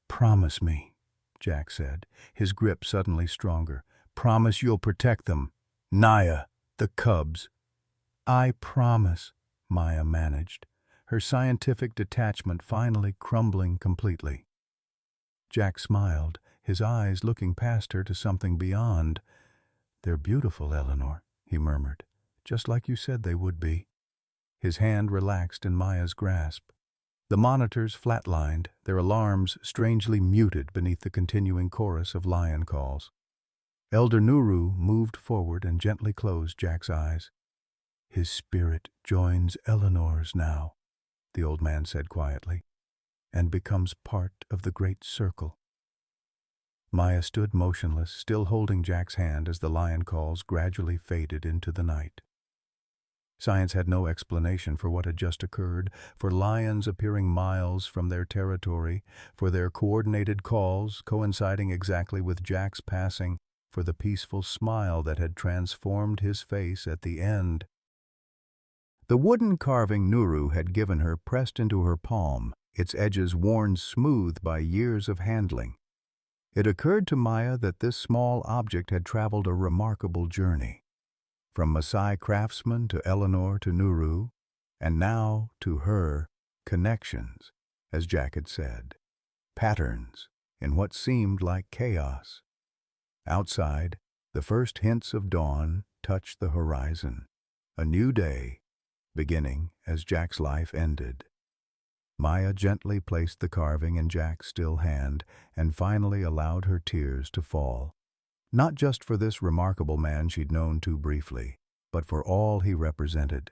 "Promise me," Jack said, his grip suddenly stronger. "Promise you'll protect them. Naya, the cubs." "I promise," Maya managed, her scientific detachment finally crumbling completely. Jack smiled, his eyes looking past her to something beyond. "They're beautiful, Eleanor," he murmured, "just like you said they would be." His hand relaxed in Maya's grasp. The monitors flatlined, their alarms strangely muted beneath the continuing chorus of lion calls. Elder Nuru moved forward and gently closed Jack's eyes. "His spirit joins Eleanor's now," the old man said quietly, "and becomes part of the great circle." Maya stood motionless, still holding Jack's hand as the lion calls gradually faded into the night. Science had no explanation for what had just occurred, for lions appearing miles from their territory, for their coordinated calls coinciding exactly with Jack's passing, for the peaceful smile that had transformed his face at the end. The wooden carving Nuru had given her pressed into her palm, its edges worn smooth by years of handling. It occurred to Maya that this small object had traveled a remarkable journey. From Maasai craftsman to Eleanor to Nuru, and now to her, connections, as Jack had said, patterns in what seemed like chaos. Outside, the first hints of dawn touched the horizon, a new day, beginning as Jack's life ended. Maya gently placed the carving in Jack's still hand and finally allowed her tears to fall, not just for this remarkable man she'd known too briefly, but for all he represented,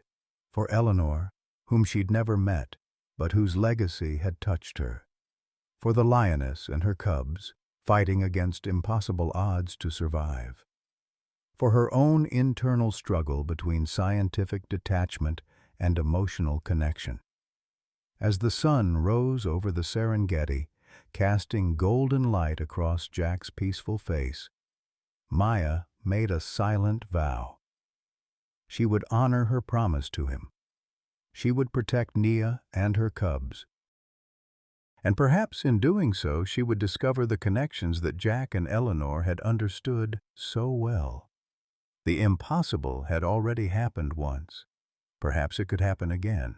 for Eleanor, whom she'd never met, but whose legacy had touched her, for the lioness and her cubs, fighting against impossible odds to survive, for her own internal struggle between scientific detachment and emotional connection. As the sun rose over the Serengeti, casting golden light across Jack's peaceful face, Maya made a silent vow. She would honor her promise to him. She would protect Nia and her cubs. And perhaps in doing so, she would discover the connections that Jack and Eleanor had understood so well. The impossible had already happened once. Perhaps it could happen again.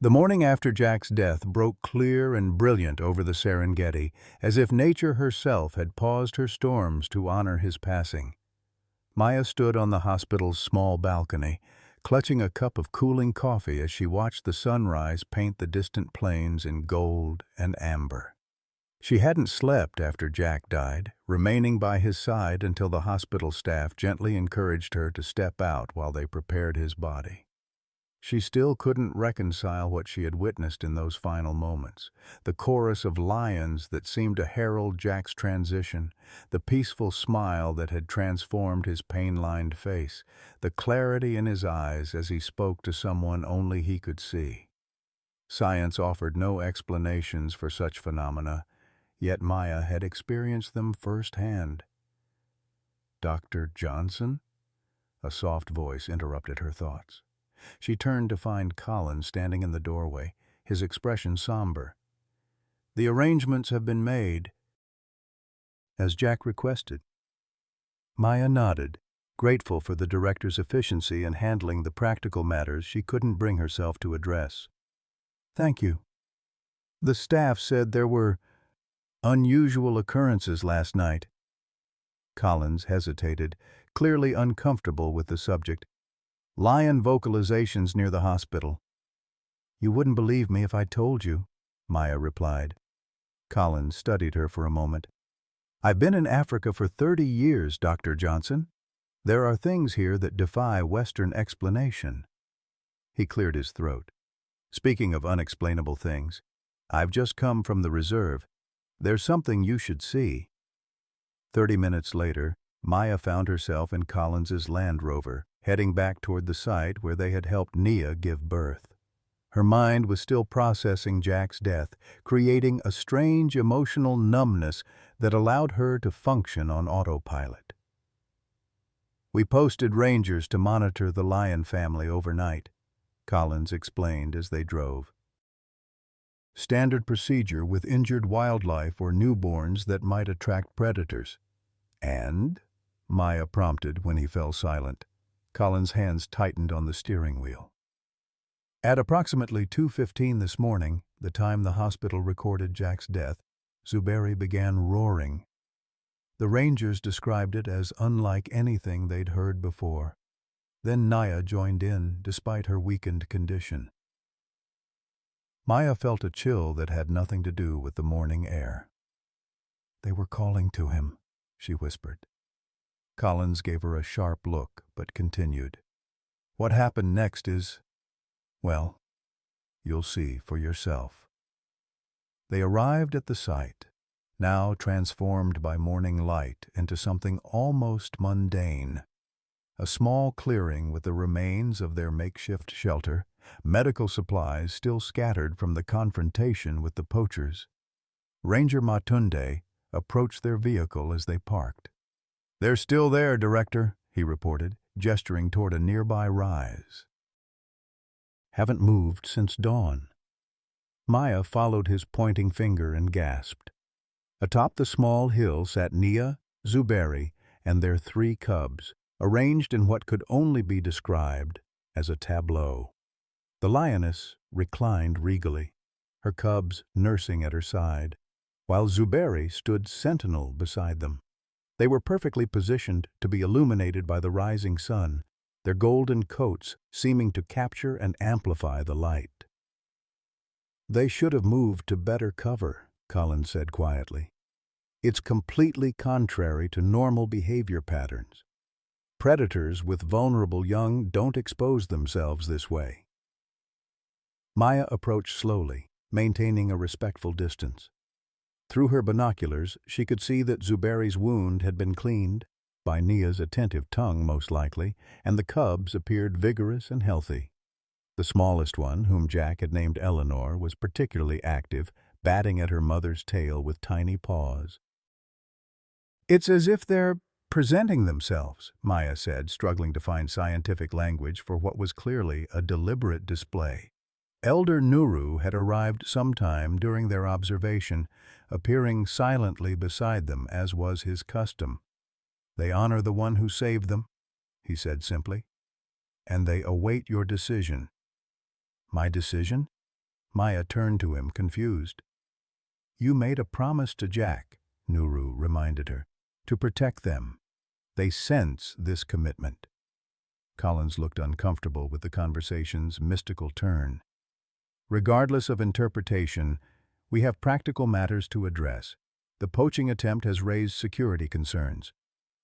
The morning after Jack's death broke clear and brilliant over the Serengeti, as if nature herself had paused her storms to honor his passing. Maya stood on the hospital's small balcony, clutching a cup of cooling coffee as she watched the sunrise paint the distant plains in gold and amber. She hadn't slept after Jack died, remaining by his side until the hospital staff gently encouraged her to step out while they prepared his body. She still couldn't reconcile what she had witnessed in those final moments. The chorus of lions that seemed to herald Jack's transition, the peaceful smile that had transformed his pain-lined face, the clarity in his eyes as he spoke to someone only he could see. Science offered no explanations for such phenomena, yet Maya had experienced them firsthand. "Dr. Johnson?" A soft voice interrupted her thoughts. She turned to find Colin standing in the doorway, his expression somber. "The arrangements have been made, as Jack requested." Maya nodded, grateful for the director's efficiency in handling the practical matters she couldn't bring herself to address. "Thank you. The staff said there were unusual occurrences last night." Collins hesitated, clearly uncomfortable with the subject. "Lion vocalizations near the hospital." "You wouldn't believe me if I told you," Maya replied. Collins studied her for a moment. "I've been in Africa for 30 years, Dr. Johnson. There are things here that defy Western explanation." He cleared his throat. "Speaking of unexplainable things, I've just come from the reserve. There's something you should see." 30 minutes later, Maya found herself in Collins's Land Rover, heading back toward the site where they had helped Nia give birth. Her mind was still processing Jack's death, creating a strange emotional numbness that allowed her to function on autopilot. "We posted rangers to monitor the lion family overnight," Collins explained as they drove. "Standard procedure with injured wildlife or newborns that might attract predators." "And?" Maya prompted when he fell silent. Collins' hands tightened on the steering wheel. "At approximately 2:15 this morning, the time the hospital recorded Jack's death, Zuberi began roaring. The rangers described it as unlike anything they'd heard before. Then Naya joined in, despite her weakened condition. Maya felt a chill that had nothing to do with the morning air. "They were calling to him," she whispered. Collins gave her a sharp look, but continued. "What happened next is, well, you'll see for yourself." They arrived at the site, now transformed by morning light into something almost mundane. A small clearing with the remains of their makeshift shelter, medical supplies still scattered from the confrontation with the poachers. Ranger Matunde approached their vehicle as they parked. "They're still there, Director," he reported, gesturing toward a nearby rise. Haven't moved since dawn." Maya followed his pointing finger and gasped. Atop the small hill sat Nia, Zuberi, and their 3 cubs, arranged in what could only be described as a tableau. The lioness reclined regally, her cubs nursing at her side, while Zuberi stood sentinel beside them. They were perfectly positioned to be illuminated by the rising sun, their golden coats seeming to capture and amplify the light. "They should have moved to better cover," Collins said quietly. "It's completely contrary to normal behavior patterns. Predators with vulnerable young don't expose themselves this way." Maya approached slowly, maintaining a respectful distance. Through her binoculars, she could see that Zuberi's wound had been cleaned, by Nia's attentive tongue most likely, and the cubs appeared vigorous and healthy. The smallest one, whom Jack had named Eleanor, was particularly active, batting at her mother's tail with tiny paws. "It's as if they're presenting themselves," Maya said, struggling to find scientific language for what was clearly a deliberate display. Elder Nuru had arrived sometime during their observation, appearing silently beside them, as was his custom. "They honor the one who saved them," he said simply, "and they await your decision." "My decision?" Maya turned to him, confused. "You made a promise to Jack," Nuru reminded her, "to protect them. They sense this commitment." Collins looked uncomfortable with the conversation's mystical turn. "Regardless of interpretation, we have practical matters to address. The poaching attempt has raised security concerns.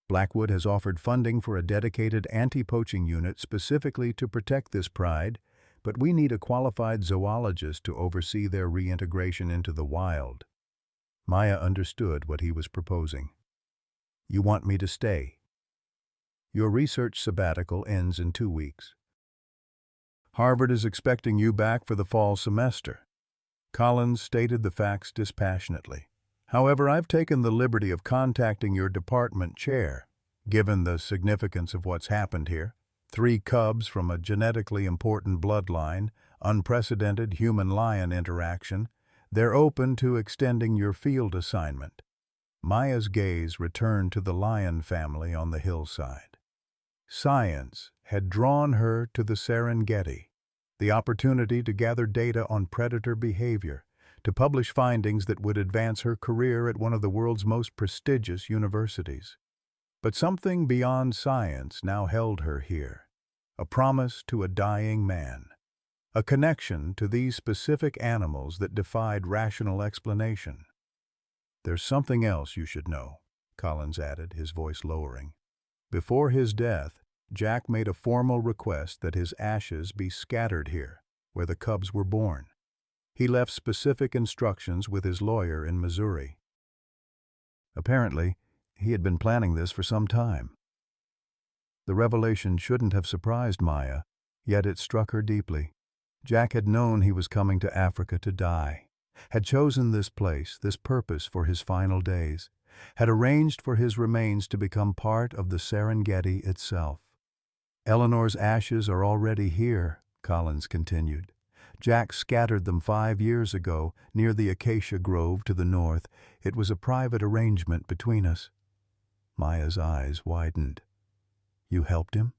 Blackwood has offered funding for a dedicated anti-poaching unit specifically to protect this pride, but we need a qualified zoologist to oversee their reintegration into the wild." Maya understood what he was proposing. "You want me to stay? Your research sabbatical ends in 2 weeks. Harvard is expecting you back for the fall semester." Collins stated the facts dispassionately. "However, I've taken the liberty of contacting your department chair. Given the significance of what's happened here, 3 cubs from a genetically important bloodline, unprecedented human-lion interaction, they're open to extending your field assignment." Maya's gaze returned to the lion family on the hillside. Science had drawn her to the Serengeti, the opportunity to gather data on predator behavior, to publish findings that would advance her career at one of the world's most prestigious universities. But something beyond science now held her here, a promise to a dying man, a connection to these specific animals that defied rational explanation. "There's something else you should know," Collins added, his voice lowering. "Before his death, Jack made a formal request that his ashes be scattered here, where the cubs were born. He left specific instructions with his lawyer in Missouri." Apparently, he had been planning this for some time. The revelation shouldn't have surprised Maya, yet it struck her deeply. Jack had known he was coming to Africa to die, had chosen this place, this purpose for his final days, had arranged for his remains to become part of the Serengeti itself. "Eleanor's ashes are already here," Collins continued. "Jack scattered them 5 years ago near the acacia grove to the north. It was a private arrangement between us." Maya's eyes widened. "You helped him?"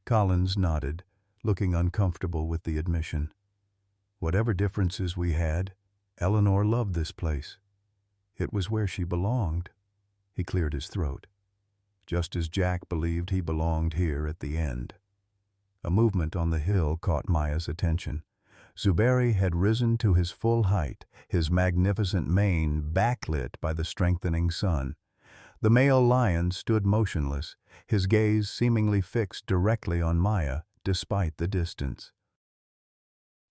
Collins nodded, looking uncomfortable with the admission. "Whatever differences we had, Eleanor loved this place. It was where she belonged." He cleared his throat. "Just as Jack believed he belonged here at the end." A movement on the hill caught Maya's attention. Zuberi had risen to his full height, his magnificent mane backlit by the strengthening sun. The male lion stood motionless, his gaze seemingly fixed directly on Maya, despite the distance.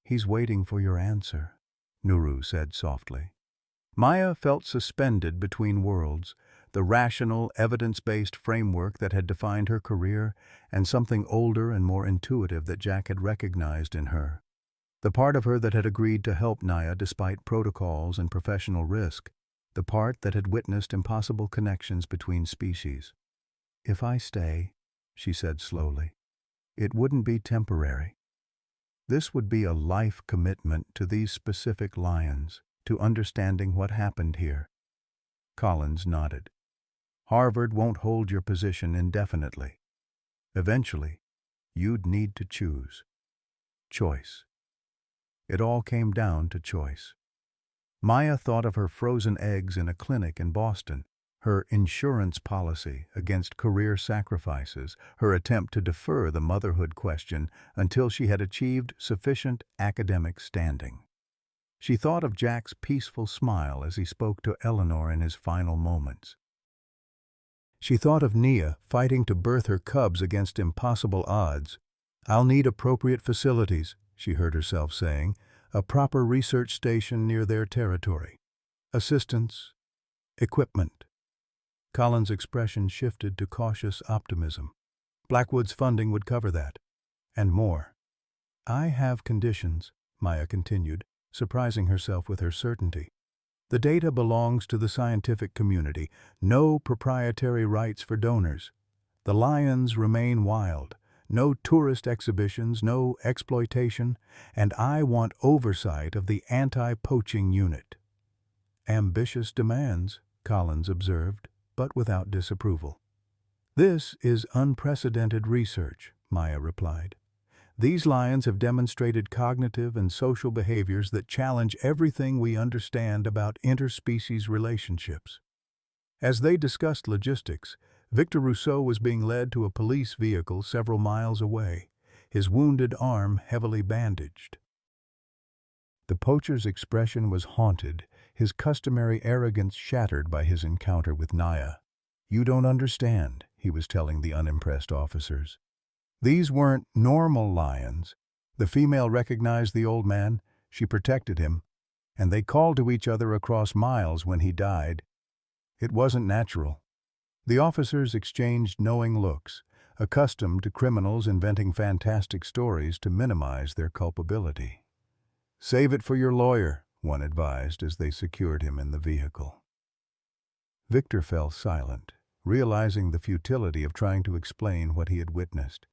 "He's waiting for your answer," Nuru said softly. Maya felt suspended between worlds, the rational, evidence-based framework that had defined her career, and something older and more intuitive that Jack had recognized in her. The part of her that had agreed to help Naya despite protocols and professional risk, the part that had witnessed impossible connections between species. "If I stay," she said slowly, "it wouldn't be temporary. This would be a life commitment to these specific lions, to understanding what happened here. Collins nodded. Harvard won't hold your position indefinitely. Eventually, you'd need to choose. Choice. It all came down to choice. Maya thought of her frozen eggs in a clinic in Boston, her insurance policy against career sacrifices, her attempt to defer the motherhood question until she had achieved sufficient academic standing. She thought of Jack's peaceful smile as he spoke to Eleanor in his final moments. She thought of Nia fighting to birth her cubs against impossible odds. "I'll need appropriate facilities," she heard herself saying, "a proper research station near their territory. Assistance, equipment." Colin's expression shifted to cautious optimism. Blackwood's funding would cover that, and more. "I have conditions," Maya continued, surprising herself with her certainty. "The data belongs to the scientific community. No proprietary rights for donors. The lions remain wild. No tourist exhibitions, no exploitation, and I want oversight of the anti-poaching unit." "Ambitious demands," Collins observed, but without disapproval. "This is unprecedented research," Maya replied. "These lions have demonstrated cognitive and social behaviors that challenge everything we understand about interspecies relationships." As they discussed logistics, Victor Rousseau was being led to a police vehicle several miles away, his wounded arm heavily bandaged. The poacher's expression was haunted, his customary arrogance shattered by his encounter with Nia. "You don't understand," he was telling the unimpressed officers. "These weren't normal lions. The female recognized the old man, she protected him, and they called to each other across miles when he died. It wasn't natural." The officers exchanged knowing looks, accustomed to criminals inventing fantastic stories to minimize their culpability. "Save it for your lawyer," one advised as they secured him in the vehicle. Victor fell silent, realizing the futility of trying to explain what he had witnessed.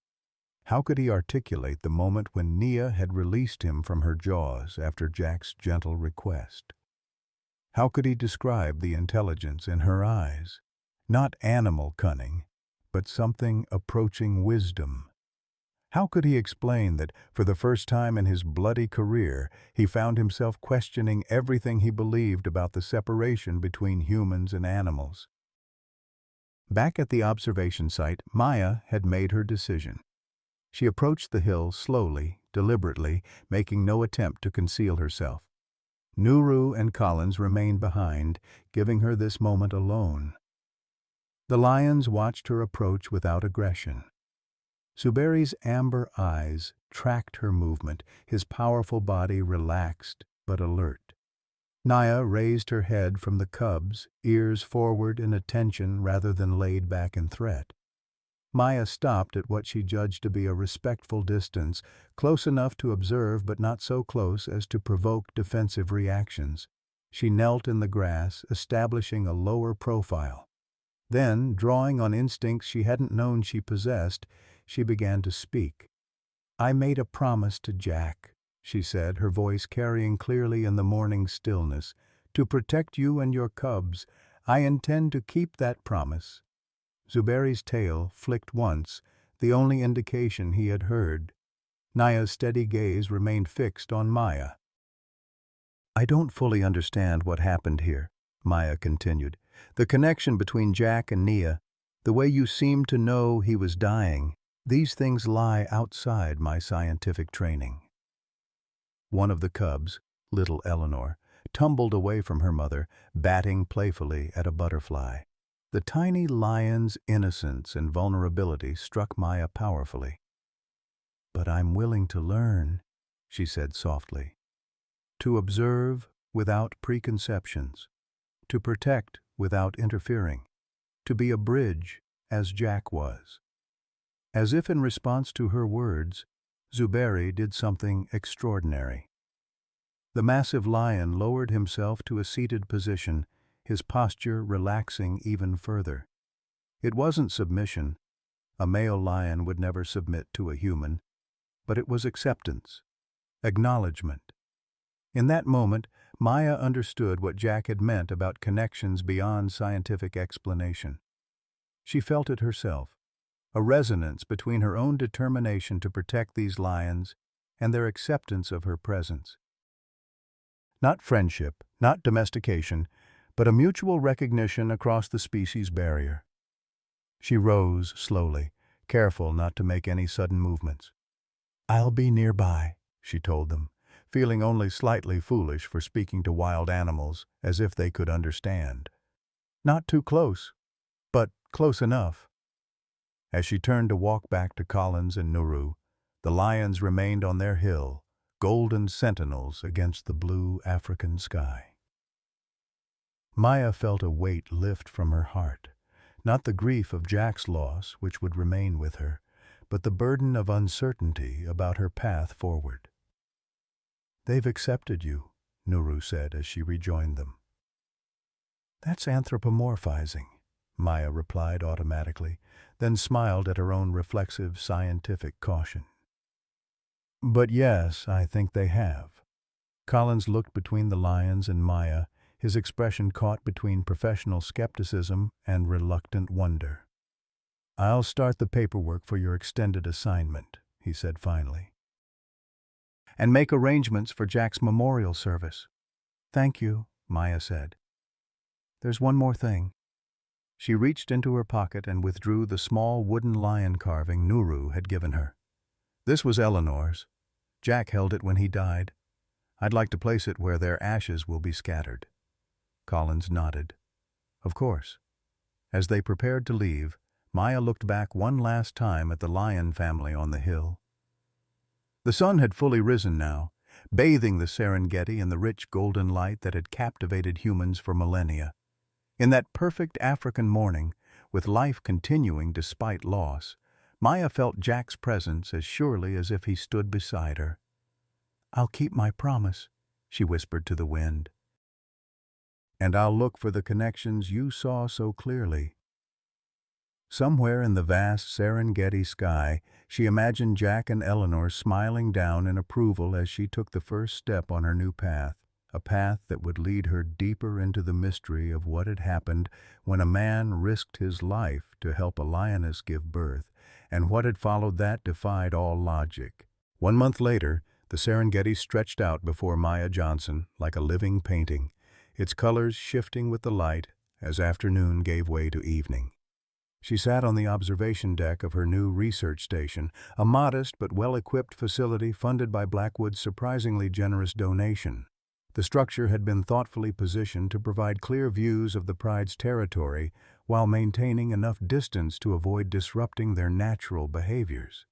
How could he articulate the moment when Nia had released him from her jaws after Jack's gentle request? How could he describe the intelligence in her eyes? Not animal cunning, but something approaching wisdom. How could he explain that, for the first time in his bloody career, he found himself questioning everything he believed about the separation between humans and animals? Back at the observation site, Maya had made her decision. She approached the hill slowly, deliberately, making no attempt to conceal herself. Nuru and Collins remained behind, giving her this moment alone. The lions watched her approach without aggression. Zuberi's amber eyes tracked her movement, his powerful body relaxed but alert. Nia raised her head from the cubs, ears forward in attention rather than laid back in threat. Maya stopped at what she judged to be a respectful distance, close enough to observe but not so close as to provoke defensive reactions. She knelt in the grass, establishing a lower profile. Then, drawing on instincts she hadn't known she possessed, she began to speak. "I made a promise to Jack," she said, her voice carrying clearly in the morning stillness, "to protect you and your cubs. I intend to keep that promise." Zuberi's tail flicked once, the only indication he had heard. Nia's steady gaze remained fixed on Maya. "I don't fully understand what happened here," Maya continued. "The connection between Jack and Nia, the way you seemed to know he was dying, these things lie outside my scientific training." One of the cubs, little Eleanor, tumbled away from her mother, batting playfully at a butterfly. The tiny lion's innocence and vulnerability struck Maya powerfully. "But I'm willing to learn," she said softly. "To observe without preconceptions. To protect without interfering. To be a bridge, as Jack was." As if in response to her words, Zuberi did something extraordinary. The massive lion lowered himself to a seated position, his posture relaxing even further. It wasn't submission. A male lion would never submit to a human, but it was acceptance. acknowledgement. In that moment, Maya understood what Jack had meant about connections beyond scientific explanation. She felt it herself, a resonance between her own determination to protect these lions and their acceptance of her presence. Not friendship, not domestication, but a mutual recognition across the species barrier. She rose slowly, careful not to make any sudden movements. "I'll be nearby," she told them, feeling only slightly foolish for speaking to wild animals as if they could understand. Not too close, but close enough. As she turned to walk back to Collins and Nuru, the lions remained on their hill, golden sentinels against the blue African sky. Maya felt a weight lift from her heart, not the grief of Jack's loss, which would remain with her, but the burden of uncertainty about her path forward. "They've accepted you," Nuru said as she rejoined them. "That's anthropomorphizing," Maya replied automatically, then smiled at her own reflexive scientific caution. "But yes, I think they have." Collins looked between the lions and Maya, his expression caught between professional skepticism and reluctant wonder. "I'll start the paperwork for your extended assignment," he said finally. "And make arrangements for Jack's memorial service." "Thank you," Maya said. "There's one more thing." She reached into her pocket and withdrew the small wooden lion carving Nuru had given her. "This was Eleanor's. Jack held it when he died. I'd like to place it where their ashes will be scattered." Collins nodded. "Of course." As they prepared to leave, Maya looked back one last time at the lion family on the hill. The sun had fully risen now, bathing the Serengeti in the rich golden light that had captivated humans for millennia. In that perfect African morning, with life continuing despite loss, Maya felt Jack's presence as surely as if he stood beside her. "I'll keep my promise," she whispered to the wind. "And I'll look for the connections you saw so clearly." Somewhere in the vast Serengeti sky, she imagined Jack and Eleanor smiling down in approval as she took the first step on her new path, a path that would lead her deeper into the mystery of what had happened when a man risked his life to help a lioness give birth, and what had followed that defied all logic. 1 month later, the Serengeti stretched out before Maya Johnson like a living painting, its colors shifting with the light as afternoon gave way to evening. She sat on the observation deck of her new research station, a modest but well-equipped facility funded by Blackwood's surprisingly generous donation. The structure had been thoughtfully positioned to provide clear views of the pride's territory while maintaining enough distance to avoid disrupting their natural behaviors.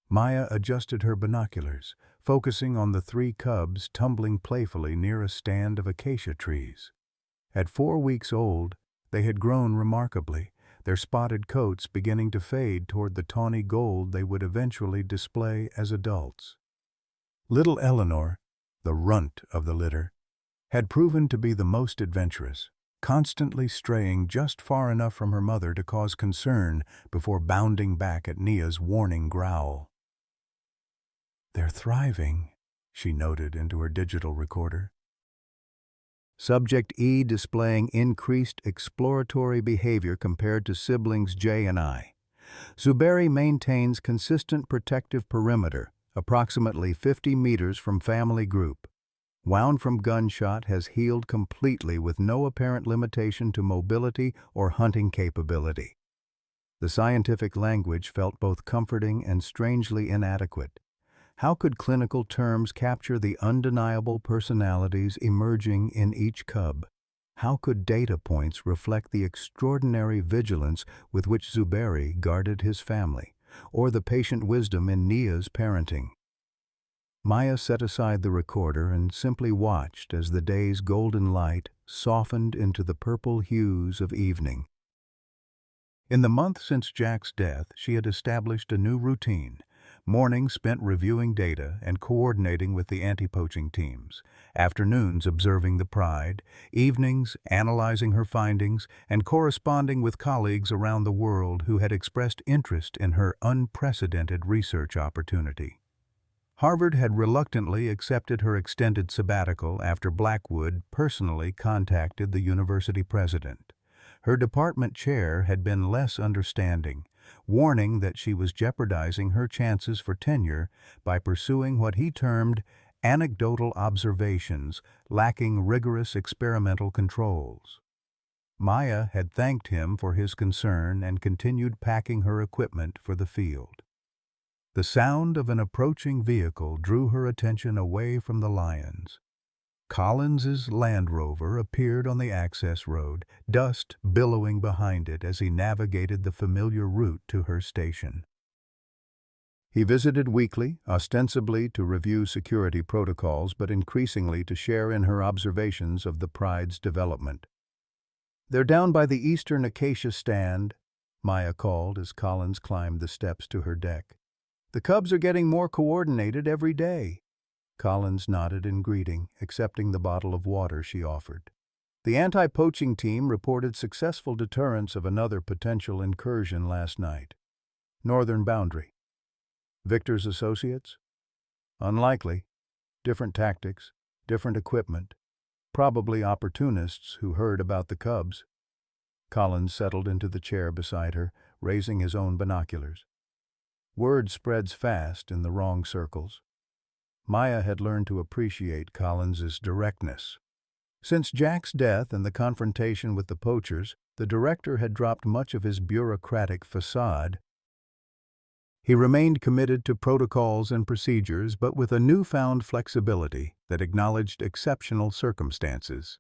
Maya adjusted her binoculars, focusing on the 3 cubs tumbling playfully near a stand of acacia trees. At 4 weeks old, they had grown remarkably, their spotted coats beginning to fade toward the tawny gold they would eventually display as adults. Little Eleanor, the runt of the litter, had proven to be the most adventurous, constantly straying just far enough from her mother to cause concern before bounding back at Nia's warning growl. "They're thriving," she noted into her digital recorder. Subject E displaying increased exploratory behavior compared to siblings J and I. Zuberi maintains consistent protective perimeter, approximately 50 meters from family group. Wound from gunshot has healed completely with no apparent limitation to mobility or hunting capability. The scientific language felt both comforting and strangely inadequate. How could clinical terms capture the undeniable personalities emerging in each cub? How could data points reflect the extraordinary vigilance with which Zuberi guarded his family, or the patient wisdom in Nia's parenting? Maya set aside the recorder and simply watched as the day's golden light softened into the purple hues of evening. In the month since Jack's death, she had established a new routine. Mornings spent reviewing data and coordinating with the anti-poaching teams, afternoons observing the pride, evenings analyzing her findings, and corresponding with colleagues around the world who had expressed interest in her unprecedented research opportunity. Harvard had reluctantly accepted her extended sabbatical after Blackwood personally contacted the university president. Her department chair had been less understanding, warning that she was jeopardizing her chances for tenure by pursuing what he termed anecdotal observations lacking rigorous experimental controls. Maya had thanked him for his concern and continued packing her equipment for the field. The sound of an approaching vehicle drew her attention away from the lions. Collins's Land Rover appeared on the access road, dust billowing behind it as he navigated the familiar route to her station. He visited weekly, ostensibly to review security protocols, but increasingly to share in her observations of the Pride's development. "They're down by the eastern acacia stand," Maya called as Collins climbed the steps to her deck. "The cubs are getting more coordinated every day." Collins nodded in greeting, accepting the bottle of water she offered. "The anti-poaching team reported successful deterrence of another potential incursion last night. Northern boundary. Victor's associates? Unlikely. Different tactics, different equipment. Probably opportunists who heard about the cubs." Collins settled into the chair beside her, raising his own binoculars. Word spreads fast in the wrong circles. Maya had learned to appreciate Collins's directness. Since Jack's death and the confrontation with the poachers, the director had dropped much of his bureaucratic facade. He remained committed to protocols and procedures, but with a newfound flexibility that acknowledged exceptional circumstances.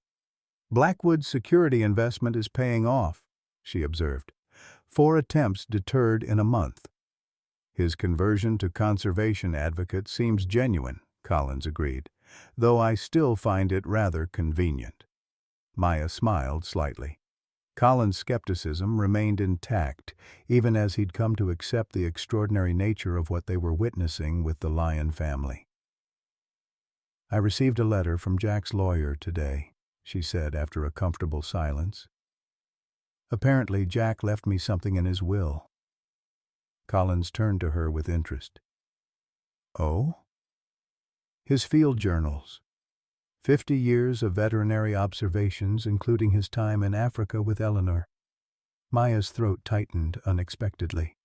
"Blackwood's security investment is paying off," she observed. 4 attempts deterred in a month." "His conversion to conservation advocate seems genuine," Collins agreed, "though I still find it rather convenient." Maya smiled slightly. Collins' skepticism remained intact, even as he'd come to accept the extraordinary nature of what they were witnessing with the Lyon family. "I received a letter from Jack's lawyer today," she said after a comfortable silence. "Apparently, Jack left me something in his will." Collins turned to her with interest. "Oh?" "His field journals. 50 years of veterinary observations, including his time in Africa with Eleanor." Maya's throat tightened unexpectedly.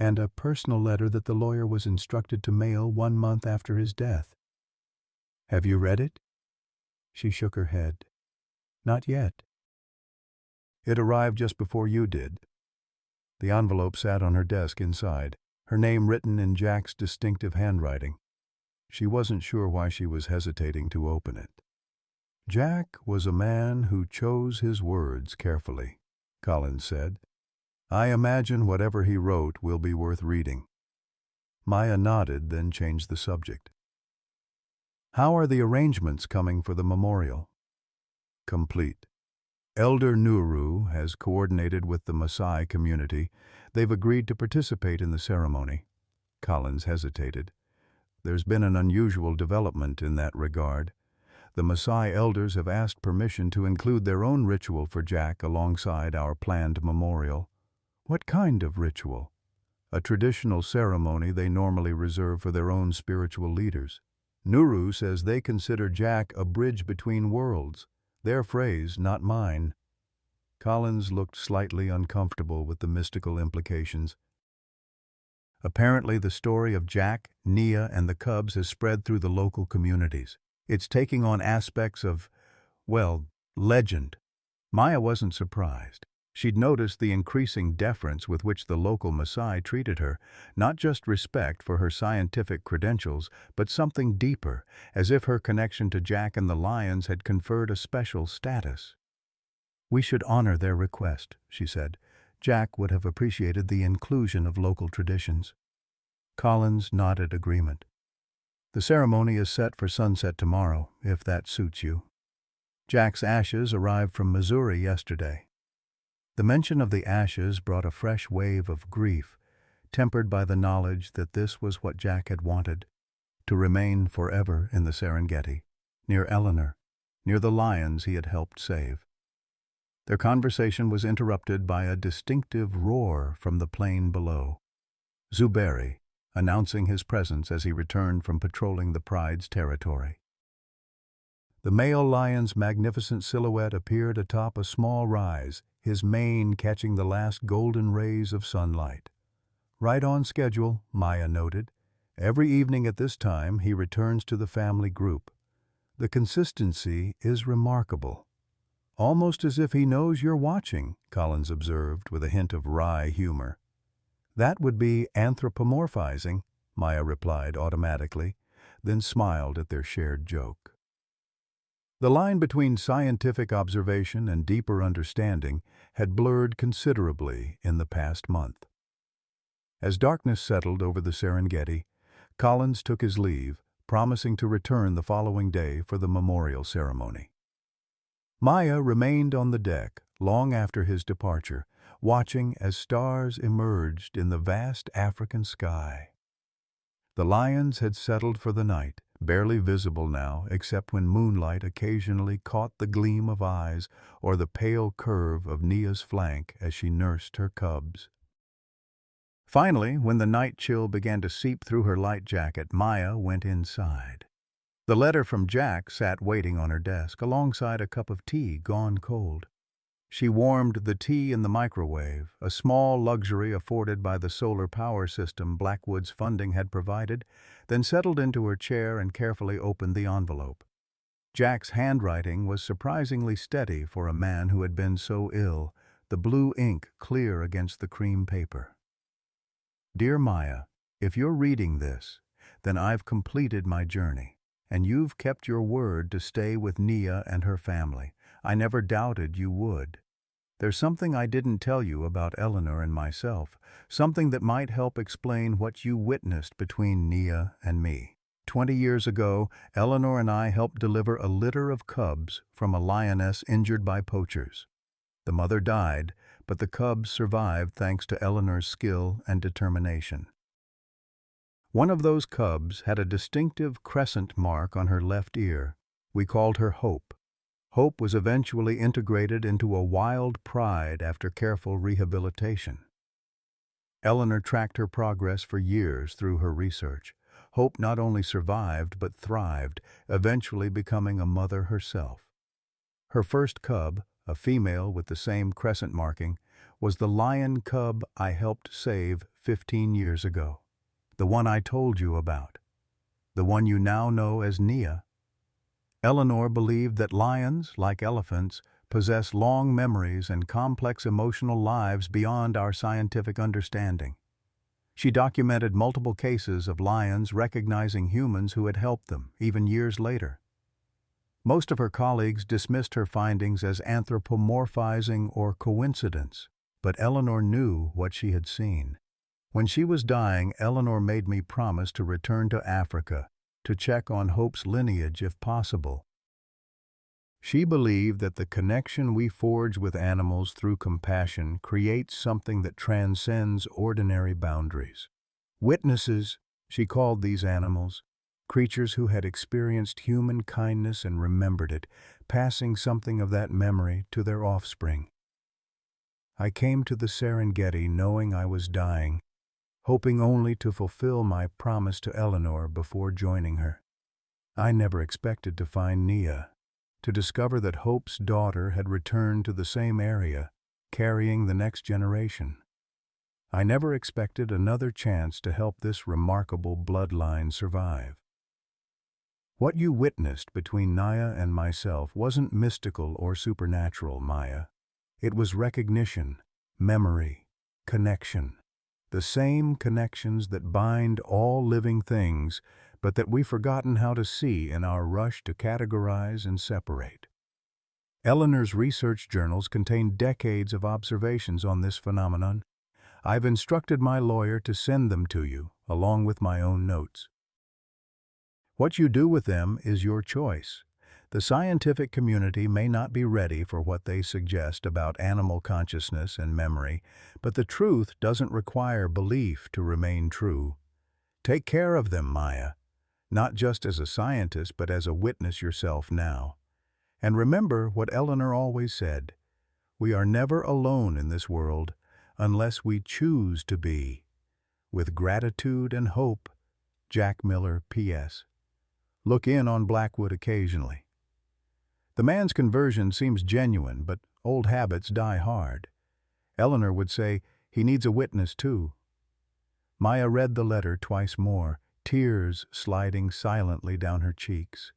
"And a personal letter that the lawyer was instructed to mail 1 month after his death." "Have you read it?" She shook her head. "Not yet." "It arrived just before you did." The envelope sat on her desk inside, her name written in Jack's distinctive handwriting. She wasn't sure why she was hesitating to open it. "Jack was a man who chose his words carefully," Collins said. "I imagine whatever he wrote will be worth reading." Maya nodded, then changed the subject. "How are the arrangements coming for the memorial?" "Complete. Elder Nuru has coordinated with the Maasai community. They've agreed to participate in the ceremony." Collins hesitated. "There's been an unusual development in that regard. The Maasai elders have asked permission to include their own ritual for Jack alongside our planned memorial." "What kind of ritual?" "A traditional ceremony they normally reserve for their own spiritual leaders. Nuru says they consider Jack a bridge between worlds. Their phrase, not mine." Collins looked slightly uncomfortable with the mystical implications. "Apparently the story of Jack, Nia, and the cubs has spread through the local communities. It's taking on aspects of, well, legend." Maya wasn't surprised. She'd noticed the increasing deference with which the local Maasai treated her, not just respect for her scientific credentials, but something deeper, as if her connection to Jack and the lions had conferred a special status. "We should honor their request," she said. "Jack would have appreciated the inclusion of local traditions." Collins nodded agreement. "The ceremony is set for sunset tomorrow, if that suits you. Jack's ashes arrived from Missouri yesterday." The mention of the ashes brought a fresh wave of grief, tempered by the knowledge that this was what Jack had wanted, to remain forever in the Serengeti, near Eleanor, near the lions he had helped save. Their conversation was interrupted by a distinctive roar from the plain below. Zuberi, announcing his presence as he returned from patrolling the pride's territory. The male lion's magnificent silhouette appeared atop a small rise, his mane catching the last golden rays of sunlight. "Right on schedule," Maya noted. "Every evening at this time, he returns to the family group. The consistency is remarkable." "Almost as if he knows you're watching," Collins observed with a hint of wry humor. "That would be anthropomorphizing," Maya replied automatically, then smiled at their shared joke. The line between scientific observation and deeper understanding had blurred considerably in the past month. As darkness settled over the Serengeti, Collins took his leave, promising to return the following day for the memorial ceremony. Maya remained on the deck long after his departure, watching as stars emerged in the vast African sky. The lions had settled for the night, barely visible now except when moonlight occasionally caught the gleam of eyes or the pale curve of Nia's flank as she nursed her cubs. Finally, when the night chill began to seep through her light jacket, Maya went inside. The letter from Jack sat waiting on her desk alongside a cup of tea gone cold. She warmed the tea in the microwave, a small luxury afforded by the solar power system Blackwood's funding had provided, then settled into her chair and carefully opened the envelope. Jack's handwriting was surprisingly steady for a man who had been so ill, the blue ink clear against the cream paper. "Dear Maya, if you're reading this, then I've completed my journey, and you've kept your word to stay with Nia and her family. I never doubted you would. There's something I didn't tell you about Eleanor and myself, something that might help explain what you witnessed between Nia and me. 20 years ago, Eleanor and I helped deliver a litter of cubs from a lioness injured by poachers. The mother died, but the cubs survived thanks to Eleanor's skill and determination. One of those cubs had a distinctive crescent mark on her left ear. We called her Hope. Hope was eventually integrated into a wild pride after careful rehabilitation. Eleanor tracked her progress for years through her research. Hope not only survived but thrived, eventually becoming a mother herself. Her first cub, a female with the same crescent marking, was the lion cub I helped save 15 years ago. The one I told you about. The one you now know as Nia. Eleanor believed that lions, like elephants, possess long memories and complex emotional lives beyond our scientific understanding. She documented multiple cases of lions recognizing humans who had helped them, even years later. Most of her colleagues dismissed her findings as anthropomorphizing or coincidence, but Eleanor knew what she had seen. When she was dying, Eleanor made me promise to return to Africa, to check on Hope's lineage if possible. She believed that the connection we forge with animals through compassion creates something that transcends ordinary boundaries. Witnesses, she called these animals, creatures who had experienced human kindness and remembered it, passing something of that memory to their offspring. I came to the Serengeti knowing I was dying, hoping only to fulfill my promise to Eleanor before joining her. I never expected to find Nia, to discover that Hope's daughter had returned to the same area, carrying the next generation. I never expected another chance to help this remarkable bloodline survive. What you witnessed between Nia and myself wasn't mystical or supernatural, Maya. It was recognition, memory, connection. The same connections that bind all living things, but that we've forgotten how to see in our rush to categorize and separate. Eleanor's research journals contain decades of observations on this phenomenon. I've instructed my lawyer to send them to you, along with my own notes. What you do with them is your choice. The scientific community may not be ready for what they suggest about animal consciousness and memory, but the truth doesn't require belief to remain true. Take care of them, Maya, not just as a scientist, but as a witness yourself now. And remember what Eleanor always said, we are never alone in this world unless we choose to be. With gratitude and hope, Jack Miller, P.S. Look in on Blackwood occasionally. The man's conversion seems genuine, but old habits die hard. Eleanor would say, he needs a witness too. Maya read the letter twice more, tears sliding silently down her cheeks.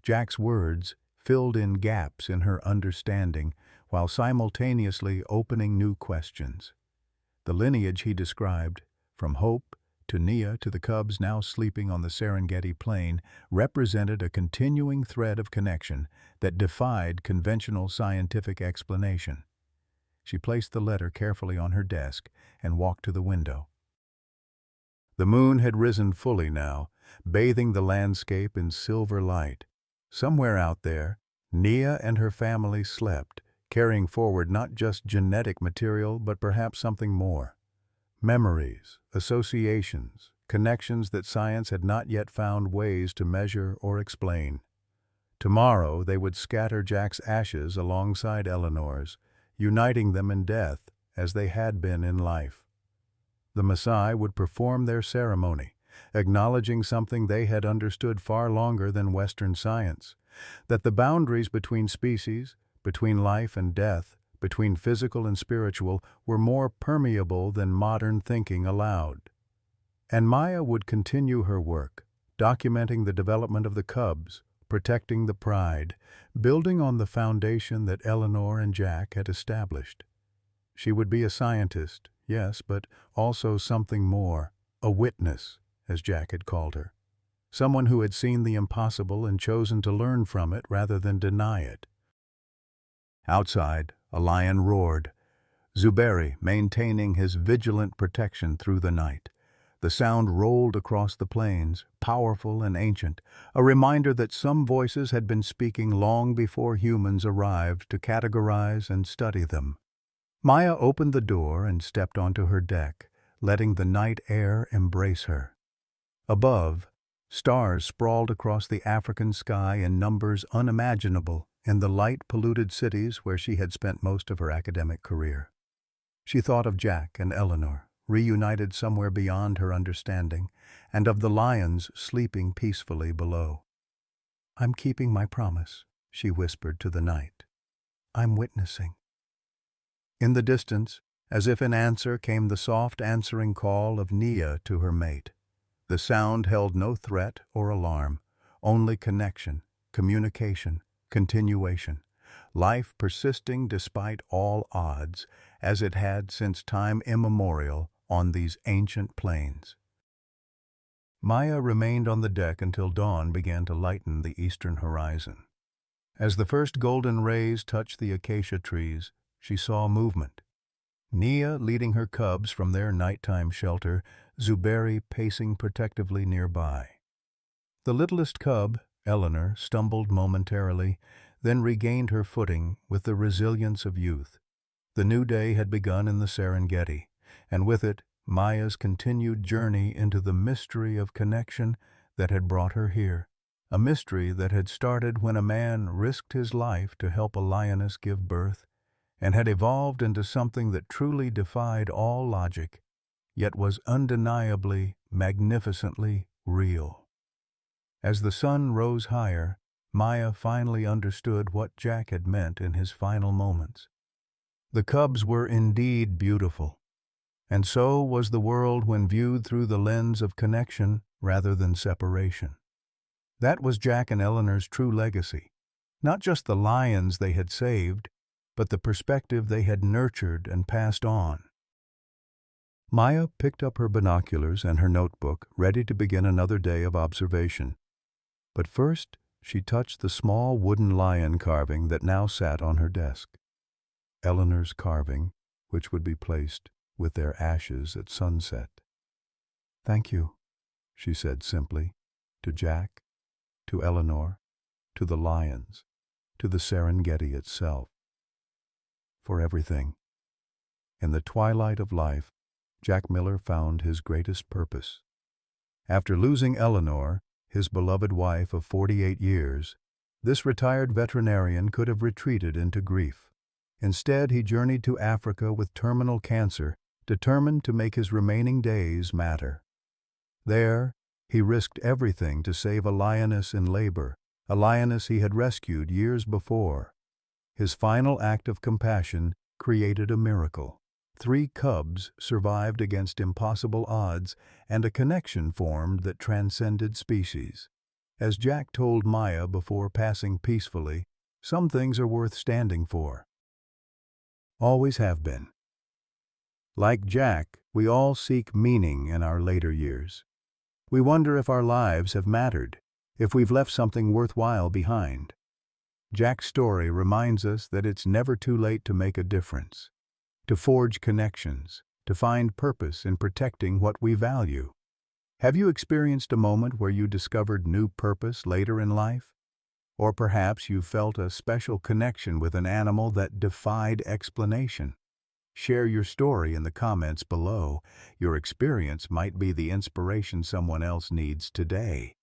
Jack's words filled in gaps in her understanding while simultaneously opening new questions. The lineage he described, from Hope to Nia to the cubs now sleeping on the Serengeti plain, represented a continuing thread of connection that defied conventional scientific explanation. She placed the letter carefully on her desk and walked to the window. The moon had risen fully now, bathing the landscape in silver light. Somewhere out there, Nia and her family slept, carrying forward not just genetic material but perhaps something more. Memories, associations, connections that science had not yet found ways to measure or explain. Tomorrow they would scatter Jack's ashes alongside Eleanor's, uniting them in death as they had been in life. The Maasai would perform their ceremony, acknowledging something they had understood far longer than Western science, that the boundaries between species, between life and death, between physical and spiritual, were more permeable than modern thinking allowed. And Maya would continue her work, documenting the development of the cubs, protecting the pride, building on the foundation that Eleanor and Jack had established. She would be a scientist, yes, but also something more, a witness, as Jack had called her. Someone who had seen the impossible and chosen to learn from it rather than deny it. Outside, a lion roared, Zuberi maintaining his vigilant protection through the night. The sound rolled across the plains, powerful and ancient, a reminder that some voices had been speaking long before humans arrived to categorize and study them. Maya opened the door and stepped onto her deck, letting the night air embrace her. Above, stars sprawled across the African sky in numbers unimaginable in the light-polluted cities where she had spent most of her academic career. She thought of Jack and Eleanor, reunited somewhere beyond her understanding, and of the lions sleeping peacefully below. "I'm keeping my promise," she whispered to the night. "I'm witnessing." In the distance, as if in answer, came the soft answering call of Nia to her mate. The sound held no threat or alarm, only connection, communication, continuation, life persisting despite all odds, as it had since time immemorial on these ancient plains. Maya remained on the deck until dawn began to lighten the eastern horizon. As the first golden rays touched the acacia trees, she saw movement. Nia leading her cubs from their nighttime shelter, Zuberi pacing protectively nearby. The littlest cub, Eleanor, stumbled momentarily, then regained her footing with the resilience of youth. The new day had begun in the Serengeti, and with it, Maya's continued journey into the mystery of connection that had brought her here, a mystery that had started when a man risked his life to help a lioness give birth, and had evolved into something that truly defied all logic, yet was undeniably, magnificently real. As the sun rose higher, Maya finally understood what Jack had meant in his final moments. The cubs were indeed beautiful, and so was the world when viewed through the lens of connection rather than separation. That was Jack and Eleanor's true legacy, not just the lions they had saved, but the perspective they had nurtured and passed on. Maya picked up her binoculars and her notebook, ready to begin another day of observation. But first, she touched the small wooden lion carving that now sat on her desk. Eleanor's carving, which would be placed with their ashes at sunset. "Thank you," she said simply, to Jack, to Eleanor, to the lions, to the Serengeti itself. For everything. In the twilight of life, Jack Miller found his greatest purpose. After losing Eleanor, his beloved wife of 48 years, this retired veterinarian could have retreated into grief. Instead, he journeyed to Africa with terminal cancer determined to make his remaining days matter. There, he risked everything to save a lioness in labor, a lioness he had rescued years before. His final act of compassion created a miracle. 3 cubs survived against impossible odds, and a connection formed that transcended species. As Jack told Maya before passing peacefully, some things are worth standing for. Always have been. Like Jack, we all seek meaning in our later years. We wonder if our lives have mattered, if we've left something worthwhile behind. Jack's story reminds us that it's never too late to make a difference, to forge connections, to find purpose in protecting what we value. Have you experienced a moment where you discovered new purpose later in life? Or perhaps you felt a special connection with an animal that defied explanation? Share your story in the comments below. Your experience might be the inspiration someone else needs today.